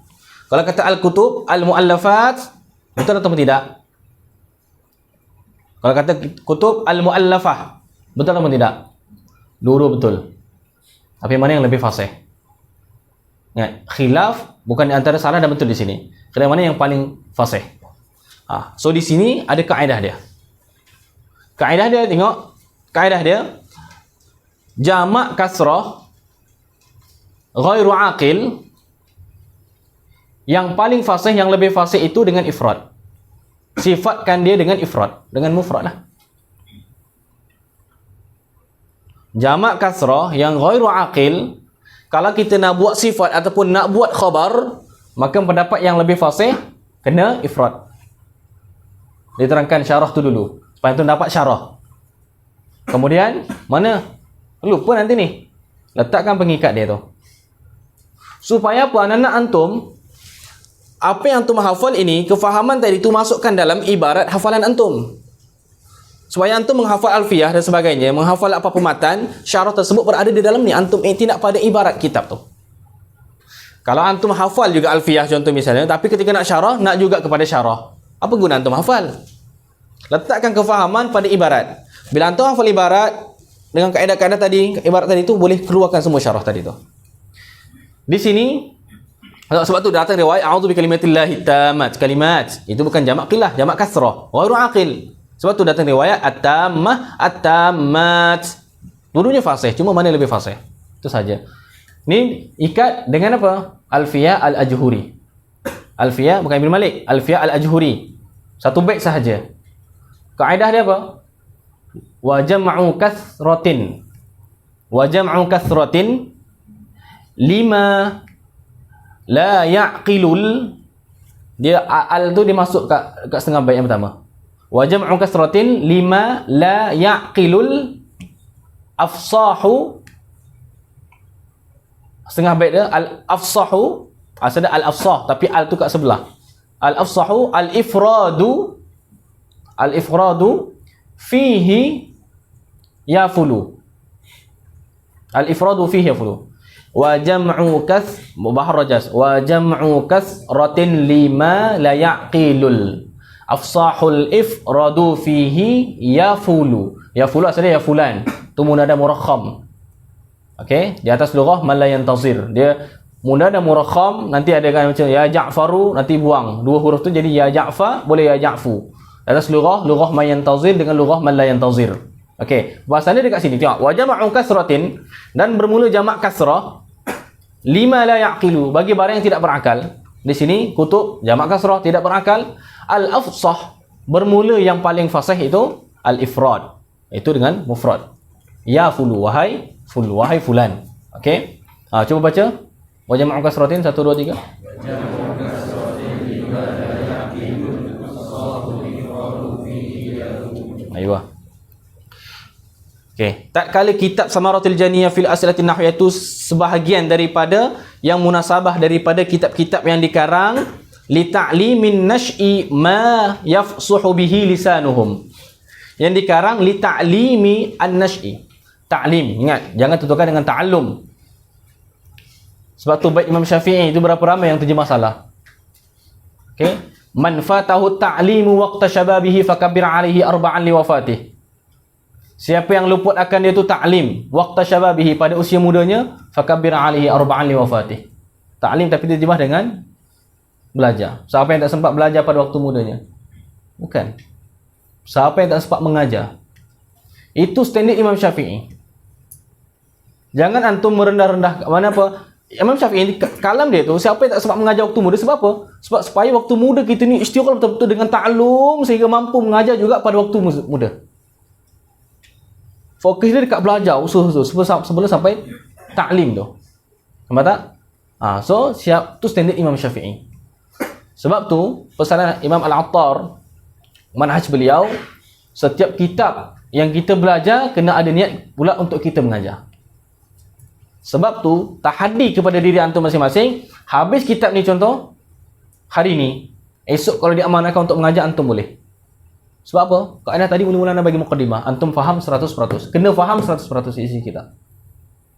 Kalau kata al-kutub al-muallafat, betul atau tidak? Kalau kata kutub al-muallafah, betul atau tidak? Dua-dua betul. Tapi mana yang lebih fasih? Ingat, khilaf bukan antara salah dan betul di sini. Kira mana yang paling fasih? So di sini ada kaedah dia. Kaedah dia, tengok. Kaedah dia, jamak kasrah ghairu aqil, yang paling fasih, yang lebih fasih itu dengan ifrad. Sifatkan dia dengan ifrad, dengan mufrad lah. Jamak kasrah yang ghairu aqil, kalau kita nak buat sifat ataupun nak buat khabar, maka pendapat yang lebih fasih kena ifrad. Diterangkan syarah tu dulu supaya tu dapat syarah. Kemudian mana? Lupa nanti ni. Letakkan pengikat dia tu. Supaya apa? Anak-anak antum, apa yang antum hafal ini, kefahaman tadi itu masukkan dalam ibarat hafalan antum. Supaya antum menghafal alfiyah dan sebagainya, menghafal apa-apa matan, syarah tersebut berada di dalam ni. Antum iktinab pada ibarat kitab tu. Kalau antum hafal juga alfiyah contoh misalnya, tapi ketika nak syarah, nak juga kepada syarah. Apa guna antum hafal? Letakkan kefahaman pada ibarat. Bila antum hafal ibarat, dengan kaedah-kaedah tadi, ibarat tadi tu boleh keluarkan semua syarah tadi tu. Di sini, sebab tu datang riwayat a'udzu bikalimatillahi tammat. Kalimat itu bukan jamak qillah, jamak kasrah, ghairu aqil. Sebab tu datang riwayat at-tammah, at-tammat. Dua-duanya fasih, cuma mana lebih fasih? Itu saja. Ni ikat dengan apa? Alfiyah al-Ajhuri. Alfiyah bukan Ibn Malik, Alfiyah al-Ajhuri. Satu bait sahaja. Kaedah dia apa? Wa jam'u kasratin. Wa jam'u kasratin lima la ya'qilul, dia al tu dimasuk kat setengah bait yang pertama. Wa jam'u kasratin lima la ya'qilul afsahu, setengah bait dia al afsahu, asal al afsah tapi al tu kat sebelah. Al afsahu al ifradu fihi yafulu. Al ifradu fihi yafulu. Wa jam'u mubaharrajas wa jam'u kasratin lima la yaqilul afsahul ifradu fihi yafulu. Yafulu asalnya ya fulan, tu munada murakham. Okey, di atas lughah man la yantazir, dia munada murakham, nanti ada kan macam ya Ja'faru, nanti buang dua huruf tu jadi ya Ja'fa, boleh ya Ja'fu. Di atas lughah man yantazir dengan lughah man la yantazir. Okey, bahasanya dekat sini tengok, wa jam'u kasratin, dan bermula jamak kasrah lima la yaqilu, bagi barang yang tidak berakal. Di sini kutub jamak kasrah tidak berakal. Al-afsah bermula yang paling fasih itu al-ifrad, itu dengan mufrad. Ya fulu, wahai fulu, wahai fulan. Okey. Cuba baca. Wa jam'u kasratin 1 2 3. Aywa. Okey, tak kala kitab Samaratul Janiyah fil Asilatin Nahwiyah itu sebahagian daripada yang munasabah daripada kitab-kitab yang dikarang li ta'limin nash'i ma yafsuhu bihi lisanuhum. Yang dikarang li ta'limi an-nash'i. Ta'lim, ingat, jangan tentukan dengan ta'allum. Sebab tu bait Imam Syafi'i itu berapa ramai yang terjemah salah. Okey, man fatahu ta'limu waqta syababihi fakabbir alaihi arba'an li wafatih. Siapa yang luput akan dia tu ta'lim waqta syababihi, pada usia mudanya, fakabbir alaihi arba'an li wafatih. Ta'lim tapi diterjemah dengan belajar? Siapa yang tak sempat belajar pada waktu mudanya? Bukan. Siapa yang tak sempat mengajar? Itu standard Imam Syafi'i. Jangan antum merendah-rendah mana apa. Imam Syafi'i kalam dia tu, siapa yang tak sempat mengajar waktu muda, sebab apa? Sebab supaya waktu muda kita ni istiqamah betul-betul dengan ta'allum sehingga mampu mengajar juga pada waktu muda. Fokus dia dekat belajar usaha-usaha sebelum sampai ta'lim tu. Nampak tak? So siap tu standard Imam Syafi'i. Sebab tu pesanan Imam Al-Attar, manhaj beliau, setiap kitab yang kita belajar kena ada niat pula untuk kita mengajar. Sebab tu tahaddi kepada diri antum masing-masing, habis kitab ni contoh hari ni, esok kalau diamanahkan untuk mengajar antum boleh. Sebab apa? Kaedah tadi mula-mula nak bagi muqaddimah, antum faham 100%. Kena faham 100% isi kitab.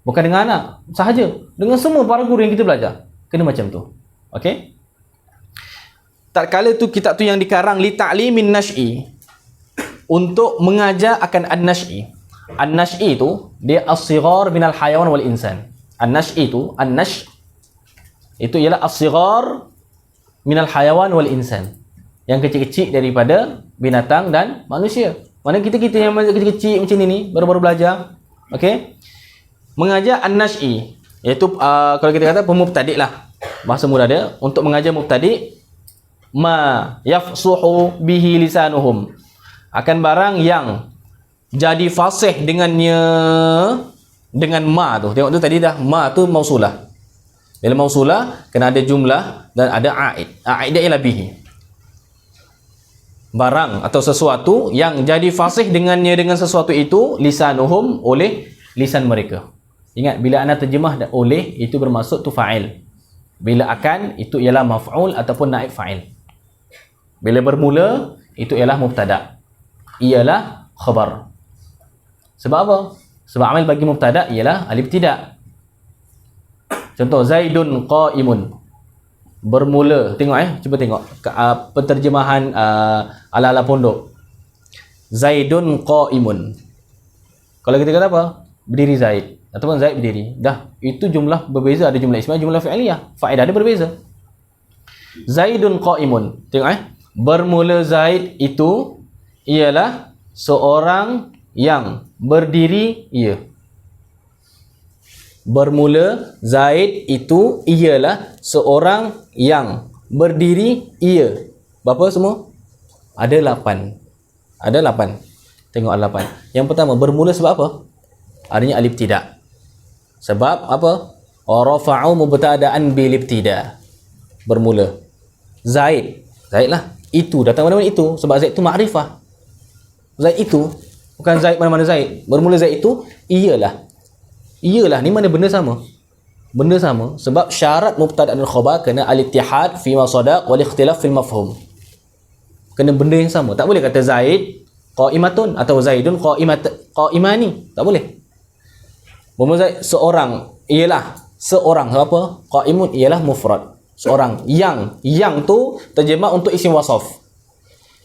Bukan dengan anak sahaja, dengan semua para guru yang kita belajar kena macam tu. Okey? Tak kala tu kitab tu yang dikarang li ta'limin nash'i, untuk mengajar akan an-nash'i. An-nash'i tu dia as-sighar minal hayawan wal insan. An-nash'i tu, an-nash' itu ialah as-sighar minal hayawan wal insan. Yang kecil-kecil daripada binatang dan manusia. Mana kita-kita yang kecil-kecil macam ni baru-baru belajar. Okey? Mengajar an-nash'i, iaitu kalau kita kata pemubtadi' lah. Bahasa mudah dia untuk mengajar mubtadi', ma yafsuhu bihi lisanuhum, akan barang yang jadi fasih dengannya, dengan ma tu. Tengok tu tadi dah, ma tu mausulah. Bila mausulah kena ada jumlah dan ada aid. Aid dia ialah bihi. Barang atau sesuatu yang jadi fasih dengannya, dengan sesuatu itu, lisanuhum, oleh lisan mereka. Ingat, bila anda terjemah oleh, itu bermaksud tu fa'il. Bila akan, itu ialah maf'ul ataupun naib fa'il. Bila bermula, itu ialah mubtada', ialah khabar. Sebab apa? Sebab amal bagi mubtada' ialah alif tidak. Contoh, Zaidun qa'imun. Bermula. Tengok cuba tengok penterjemahan ala-ala pondok. Zaidun qa'imun. Kalau kita kata apa? Berdiri Zaid ataupun Zaid berdiri. Dah, itu jumlah berbeza, ada jumlah ismiyah, jumlah fi'liyah. Faedah dia berbeza. Zaidun qa'imun. Tengok bermula Zaid itu ialah seorang yang berdiri ia. Bermula Zaid itu ialah seorang yang berdiri ia. Berapa semua? Ada 8. Ada 8. Tengok ada 8. Yang pertama, bermula sebab apa? Artinya alif tidak. Sebab apa? Rafa'u mubtada'an bil ibtida. Bermula. Zaid. Zaid lah. Itu datang mana-mana itu. Sebab Zaid itu ma'rifah. Zaid itu. Bukan Zaid mana-mana Zaid. Bermula Zaid itu ialah. Ialah ni mana benda sama? Benda sama. Sebab syarat mubtada' dan khabar kena al-ittihad fi ma sadaq wal ikhtilaf fil mafhum. Kena benda yang sama. Tak boleh kata Zaid qa'imatun atau Zaidun qa'imani. Tak boleh. Bermula Zaid seorang ialah seorang. Apa? Qa'imun ialah mufrad. Seorang yang tu terjemah untuk isim wasaf.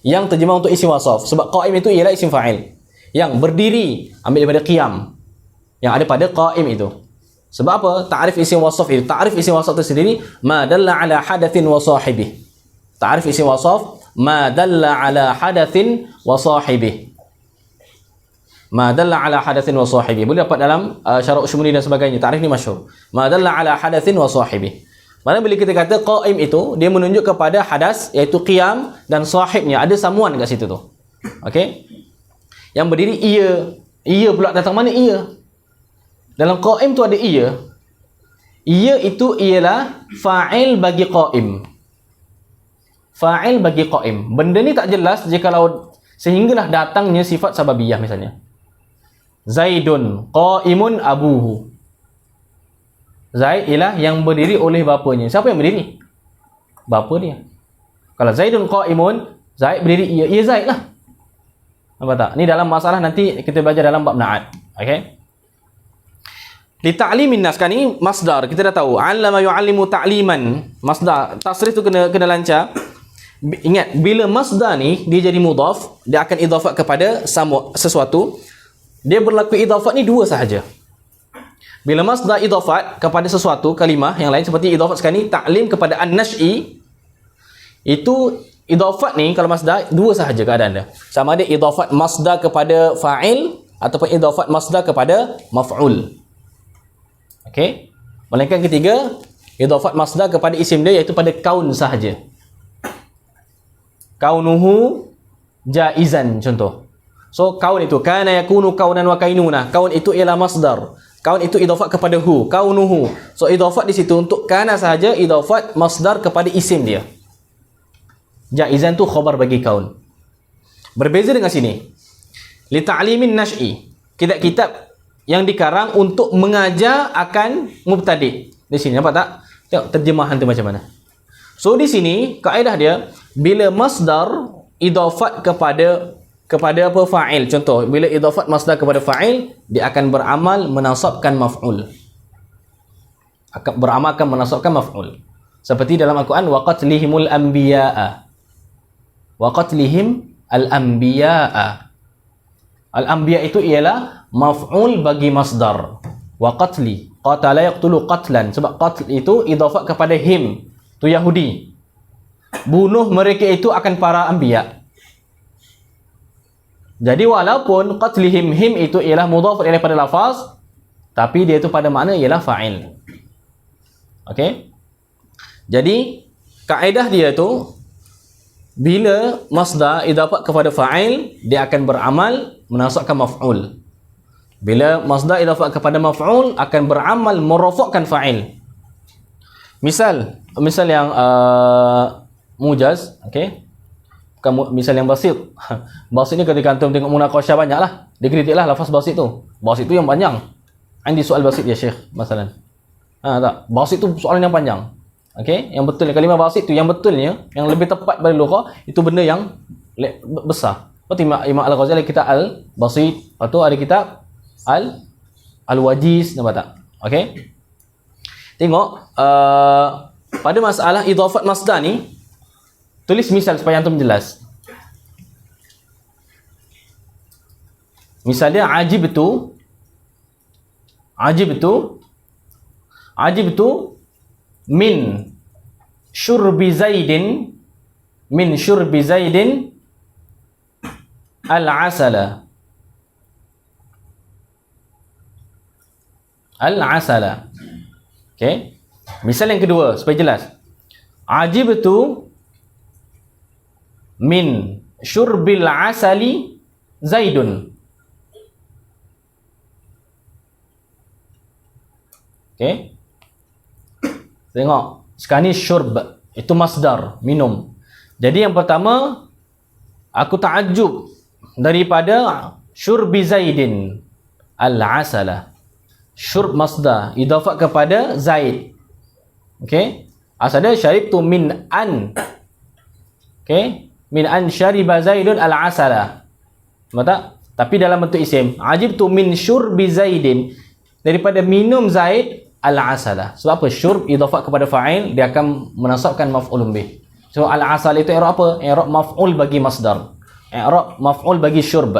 Yang terjemah untuk isim wasaf. Sebab qa'im itu ialah isim fa'il. Yang berdiri ambil daripada qiyam, yang ada pada qa'im itu. Sebab apa? Ta'rif isim wasaf itu. Ta'rif isim wasaf itu sendiri ma dalla ala hadathin wa sahibih. Ta'rif isim wasaf ma dalla ala hadathin wa sahibih. Ma dalla ala hadathin wa sahibih. Boleh dapat dalam syarah Ushmuni dan sebagainya. Ta'rif ni masyhur. Ma dalla ala hadathin wa sahibih. Mana bila kita kata qa'im itu, dia menunjuk kepada hadas, iaitu qiyam, dan sahibnya. Ada samuan kat situ tu. Okey? Yang berdiri ia. Ia pula datang mana ia? Dalam qa'im tu ada ia. Ia itu ialah fa'il bagi qa'im. Fa'il bagi qa'im. Benda ni tak jelas jikalau sehinggalah datangnya sifat sababiyah misalnya. Zaidun qa'imun abuhu. Zaid ialah yang berdiri oleh bapanya. Siapa yang berdiri? Bapa dia. Kalau Zaidun qa'imun, Zaid berdiri ia. Ia Zaid lah. Nampak tak? Ni dalam masalah nanti kita belajar dalam bab na'at. Okey? Li ta'limin nas, kan ni masdar. Kita dah tahu. 'Allama yu'allimu ta'liman. Masdar. Tasrif tu kena lancar. Ingat, bila masdar ni dia jadi mudhaf, dia akan idhafat kepada sesuatu. Dia berlaku idhafat ni dua sahaja. Bila masdar idhafat kepada sesuatu kalimah yang lain, seperti idhafat sekarang ni ta'lim kepada an-nash'i, Itu idafat ni kalau masdar dua sahaja keadaan dia. Sama ada idafat masdar kepada fa'il ataupun idafat masdar kepada maf'ul. Okey. Melainkan ketiga, idafat masdar kepada isim dia iaitu pada kaun sahaja. Kaunuhu jaizan contoh. So kaun itu kana yakunu kaunan wa kainuna. Kaun itu ialah masdar. Kaun itu idafat kepada hu, kaunuhu. So idafat di situ untuk kana sahaja, idafat masdar kepada isim dia. Jaizan tu khabar bagi kaun. Berbeza dengan sini. Li ta'limin nash'i. Kitab-kitab yang dikarang untuk mengajar akan mubtadi'. Di sini nampak tak? Tengok terjemahan tu macam mana. So di sini kaedah dia bila masdar idafat kepada apa fa'il. Contoh, bila idafat masdar kepada fa'il, dia akan beramal menasabkan maf'ul. Akan beramalkan menasabkan maf'ul. Seperti dalam Al-Quran, wa qatlihimul anbiya'a. Wa qatlihim al-anbiya'a. Al-anbiya' itu ialah maf'ul bagi masdar. Wa qatli. Qatala yaqtulu qatlan. Sebab qatl itu idafat kepada him. Tu Yahudi. Bunuh mereka itu akan para anbiya'. Jadi walaupun qatlihim him itu ialah mudhaf daripada lafaz, tapi dia itu pada makna ialah fa'il. Okey? Jadi kaedah dia tu bila masdar idafat kepada fa'il, dia akan beramal menasabkan maf'ul. Bila masdar idafat kepada maf'ul, akan beramal merafakkan fa'il. Misal yang mujaz, okey? Bukan misal yang basit. Basit ni ketika antum tengok munaqasyah banyak lah. Dia kritiklah lafaz basit tu. Basit tu yang panjang. Andi soal basit ya Syekh, masalan. Tak. Basit tu soalan yang panjang. Okey, yang betul kalimah basit tu yang betulnya, yang lebih tepat pada lughah, itu benda yang besar. Seperti Imam Al-Ghazali kita al-basit, lepas tu ada kitab al-wajiz, nampak tak? Okey. Tengok pada masalah idafat masdar ni, tulis misal supaya antum jelas. Misalnya ajibtu min syurbi zaidin al-asala. Okey. Misal yang kedua supaya jelas. Ajibtu min syurbil asali zaidun. Okey. Tengok, sekarang ni syurb itu masdar, minum. Jadi yang pertama, aku ta'ajjub daripada syurbi zaidin al-asala. Syurb masdar idafat kepada zaid. Okey. Asalnya syaribtu min an. Okey. Min an syariba zaidun al-asala. Mata? Tapi dalam bentuk isim. Ajibtu min syurbi zaidin. Daripada minum zaid al-asala. Sebab apa? Syurb idafat kepada fa'il, dia akan menasabkan maf'ulun bih. So al-asal itu i'rab apa? I'rab maf'ul bagi masdar. I'rab maf'ul bagi syurb.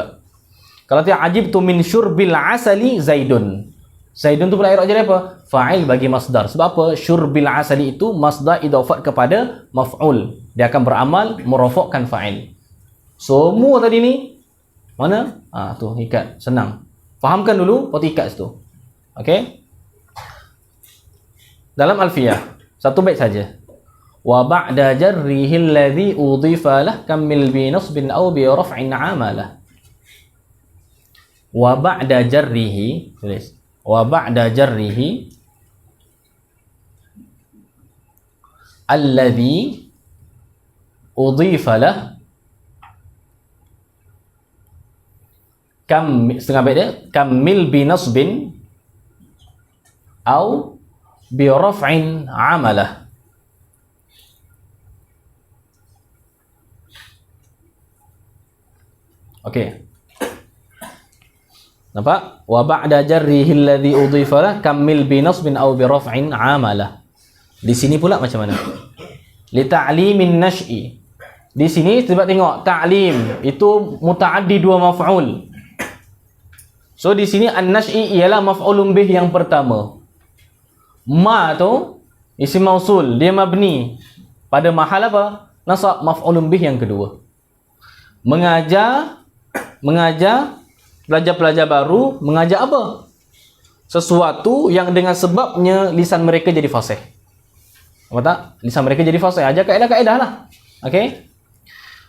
Kalau tidak ajibtu min syurbil asali zaidun. Zaidun tu pula i'rab jadi apa? Fa'il bagi masdar. Sebab apa? Syurbil asali itu masdar idafat kepada maf'ul. Dia akan beramal merafakkan fa'il. Semua tadi ni mana? Tu ikat, senang. Fahamkan dulu, lepas tu ikat situ. Okey? Dalam alfiyah, satu bait saja. Wa ba'da jarrihi alladhi udhifa lah kamil bi nasbin aw bi raf'in 'amalah. Wa ba'da jarrihi, tulis. Wa ba'da jarrihi alladhi udhifa lah setengah bait dia kamil bi nasbin aw bi raf'in 'amalah. Okey. Nampak? Wa ba'da jarrihi alladhi udhifa lah kamil bi nasbin aw bi raf'in 'amalah. Di sini pula macam mana? Li ta'limin nash'i. Di sini sebab tengok ta'lim itu mutaaddi dua maf'ul. So di sini an-nash'i ialah maf'ulun bih yang pertama. Ma tu isim mausul, dia mabni pada mahal apa? Nasab maf'ulun bih yang kedua. Mengajar pelajar-pelajar baru, mengajar apa? Sesuatu yang dengan sebabnya lisan mereka jadi fasih. Apa tak? Lisan mereka jadi fasih. Ajar kaedah-kaedah lah. Okey?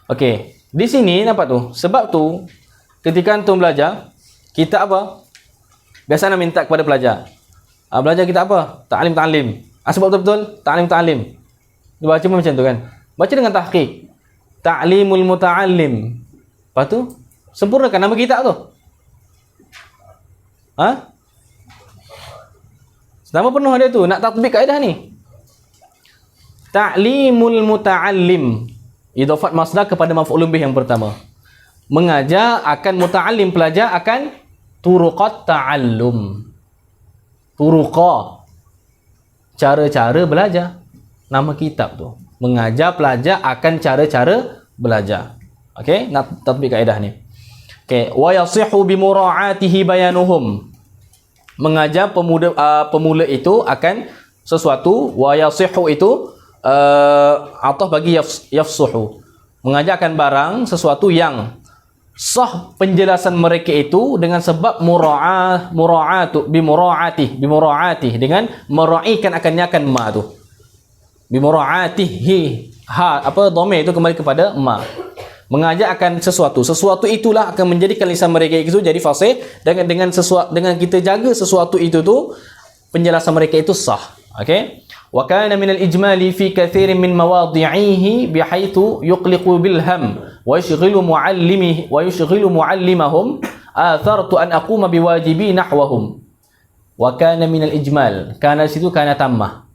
Okey. Di sini nampak tu. Sebab tu ketika antum belajar, kita apa? Biasa nak minta kepada pelajar. Belajar kita apa? Ta'lim. Sebab betul-betul ta'lim. Dia baca pun macam tu kan. Baca dengan tahqiq. Ta'limul muta'allim. Lepas tu sempurnakan nama kitab tu. Nama penuh dia tu. Nak tatbik kaedah ni. Ta'limul muta'allim. Idhafat masdar kepada maf'ulun bih yang pertama. Mengajar akan muta'allim, pelajar akan turuqat ta'allum. Turuqa, cara-cara belajar. Nama kitab tu. Mengajar pelajar akan cara-cara belajar. Okey, nak tatbik kaedah ni. Okey, wa yasihu bi mura'atihi bayanuhum. Mengajar pemula itu akan sesuatu, wa yasihu itu atau bagi yafsuhu. Mengajarkan barang sesuatu yang sah penjelasan mereka itu dengan sebab bimura'atih dengan meraihkan akannya akan ma tu. Bimura'atihi dhamir itu kembali kepada ma. Mengajar akan sesuatu itulah akan menjadikan lisan mereka itu jadi fasih, dengan kita jaga sesuatu itu tu penjelasan mereka itu sah. Okey. Wa kana min al-ijmali fi kathirin min mawadhi'ihi bihaitsu yuqliqu bil ham wa yushghilu mu'allimahum athartu an aquma biwajibi nahwahum. Wa kana min al-ijmal. Kana situ kana tammah.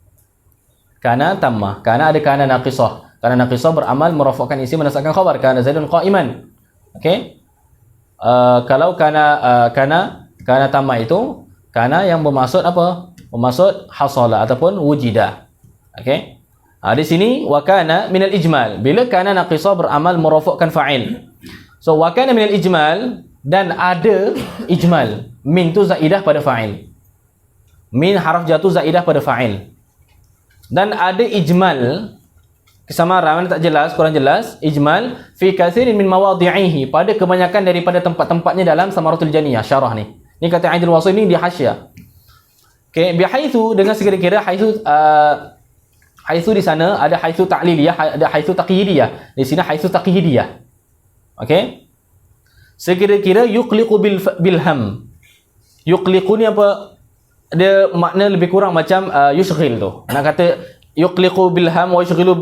Kana ada kana naqisah. Kana naqisah beramal merafakkan isim menasabkan khabar. Kana Zaidun qa'iman. Okey. Kalau kana tammah itu kana yang bermaksud apa? Bermaksud hasala ataupun wujida. Okey. Di sini wa kana minal ijmal. Bila kana naqisah beramal merafakkan fa'il. So wa kana minal ijmal, dan ada ijmal. Min tu zaidah pada fa'il. Min haraf jatuh zaidah pada fa'il. Dan ada ijmal kesamaran tak jelas, kurang jelas. Ijmal fi kathirin min mawadhi'ihi, pada kebanyakan daripada tempat-tempatnya dalam Samaratul Janiyah syarah ni. Ni kata Aidil Wasil ni di hasyiah. Okey, bihaitsu dengan sekira-kira haitsu di sana ada haitsu ta'liliyah, ada haitsu taqyidiyah. Di sini haitsu taqyidiyah. Okey. Sekira-kira yuqliqu bil ham. Yuqliqu ni apa? Dia makna lebih kurang macam yushghil tu. Nak kata yuqliqu bil ham wa yushghilu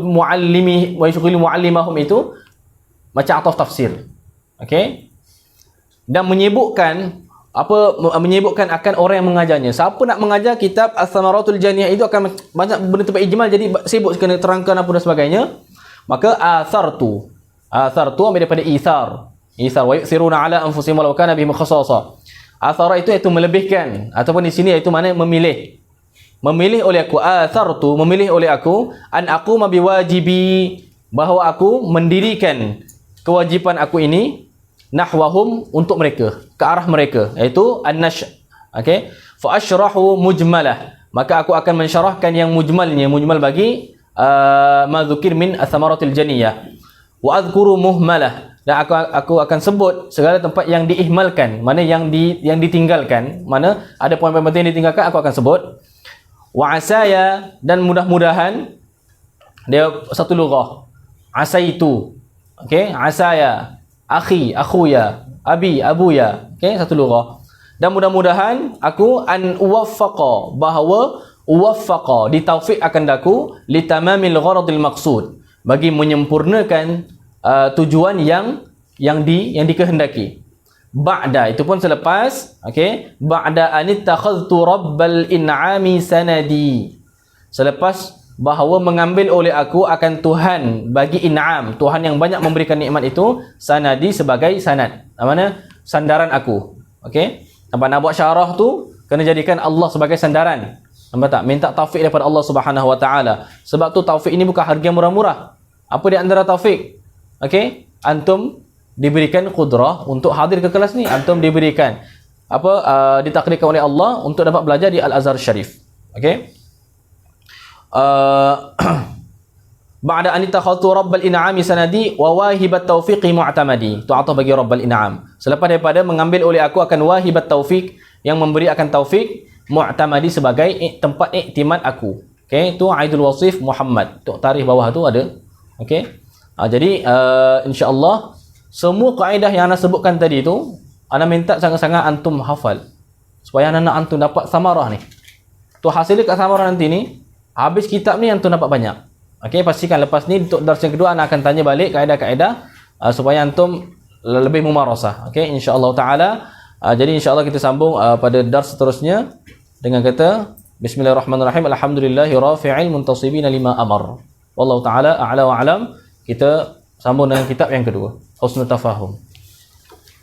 muallimahum itu macam ataf tafsir. Okey. Dan menyebutkan akan orang yang mengajarnya. Siapa nak mengajar kitab As-Samaratul Janiyah itu akan banyak benda tempat ijmal, jadi sibuk kena terangkan apa dan sebagainya. Maka athartu ambil daripada ithar wa yu'thiruna ala anfusihim walau kana bihim khassasa. Athara itu iaitu melebihkan, ataupun di sini iaitu mana memilih oleh aku. Athartu memilih oleh aku an aquma biwajibi, bahawa aku mendirikan kewajipan aku ini nahwahum untuk mereka, ke arah mereka, iaitu an-nash'. Okey, fa asyrahu mujmalah, maka aku akan mensyarahkan yang mujmalnya, mujmal bagi ma dzukir min ath-thamaratil janiyah. Wa adhkuru muhmalah, dan aku akan sebut segala tempat yang diihmalkan, mana yang ditinggalkan, mana ada poin-poin penting yang ditinggalkan aku akan sebut. Wa asaya, dan mudah-mudahan dia satu lughah. Asaitu. Okey, asaya, akhi, akhuya, abi, abuya. Okey, satu lughah. Dan mudah-mudahan aku an uwaffaqa, bahawa uwaffaqa ditaufiq akan daku li tamamil gharadil maqsud, bagi menyempurnakan tujuan yang dikehendaki. Ba'da itu pun selepas, okey, ba'da anittakhadhtu rabbal in'ami sanadi, selepas bahawa mengambil oleh aku akan Tuhan bagi in'am, Tuhan yang banyak memberikan nikmat itu, sanadi sebagai sanad, mana sandaran aku. Okey, nampak, nak buat syarah tu kena jadikan Allah sebagai sandaran. Nampak tak? Minta taufik daripada Allah Subhanahu Wa Taala. Sebab tu taufik ini bukan harga murah-murah. Apa di antara taufik? Okey, antum diberikan qudrah untuk hadir ke kelas ni, antum diberikan ditakdirkan oleh Allah untuk dapat belajar di Al-Azhar Syarif. Okey. ba'da an takhatu rabbal in'ami sanadi wa wahibat taufiqi mu'tamadi. Tu atau bagi rabbal in'am. Selepas daripada mengambil oleh aku akan wahibat taufiq, yang memberi akan taufik, mu'tamadi sebagai tempat iktimad aku. Okey, tu Aidul Wasif Muhammad. Tu tarikh bawah tu ada. Okey. Jadi insya-Allah semua kaedah yang ana sebutkan tadi tu ana minta sangat-sangat antum hafal supaya anak antum dapat samarah ni. Tu hasil kat samarah nanti ni, habis kitab ni antum dapat banyak. Okey, pastikan lepas ni untuk dars yang kedua ana akan tanya balik kaedah-kaedah supaya antum lebih mumarasah. Okey, insya-Allah taala. Jadi insya-Allah kita sambung pada dars seterusnya dengan kata Bismillahirrahmanirrahim. Alhamdulillahi rafi'il muntasibina lima amar. Wallahu taala a'la wa alam. Kita sambung dengan kitab yang kedua, Husnul Tafahum.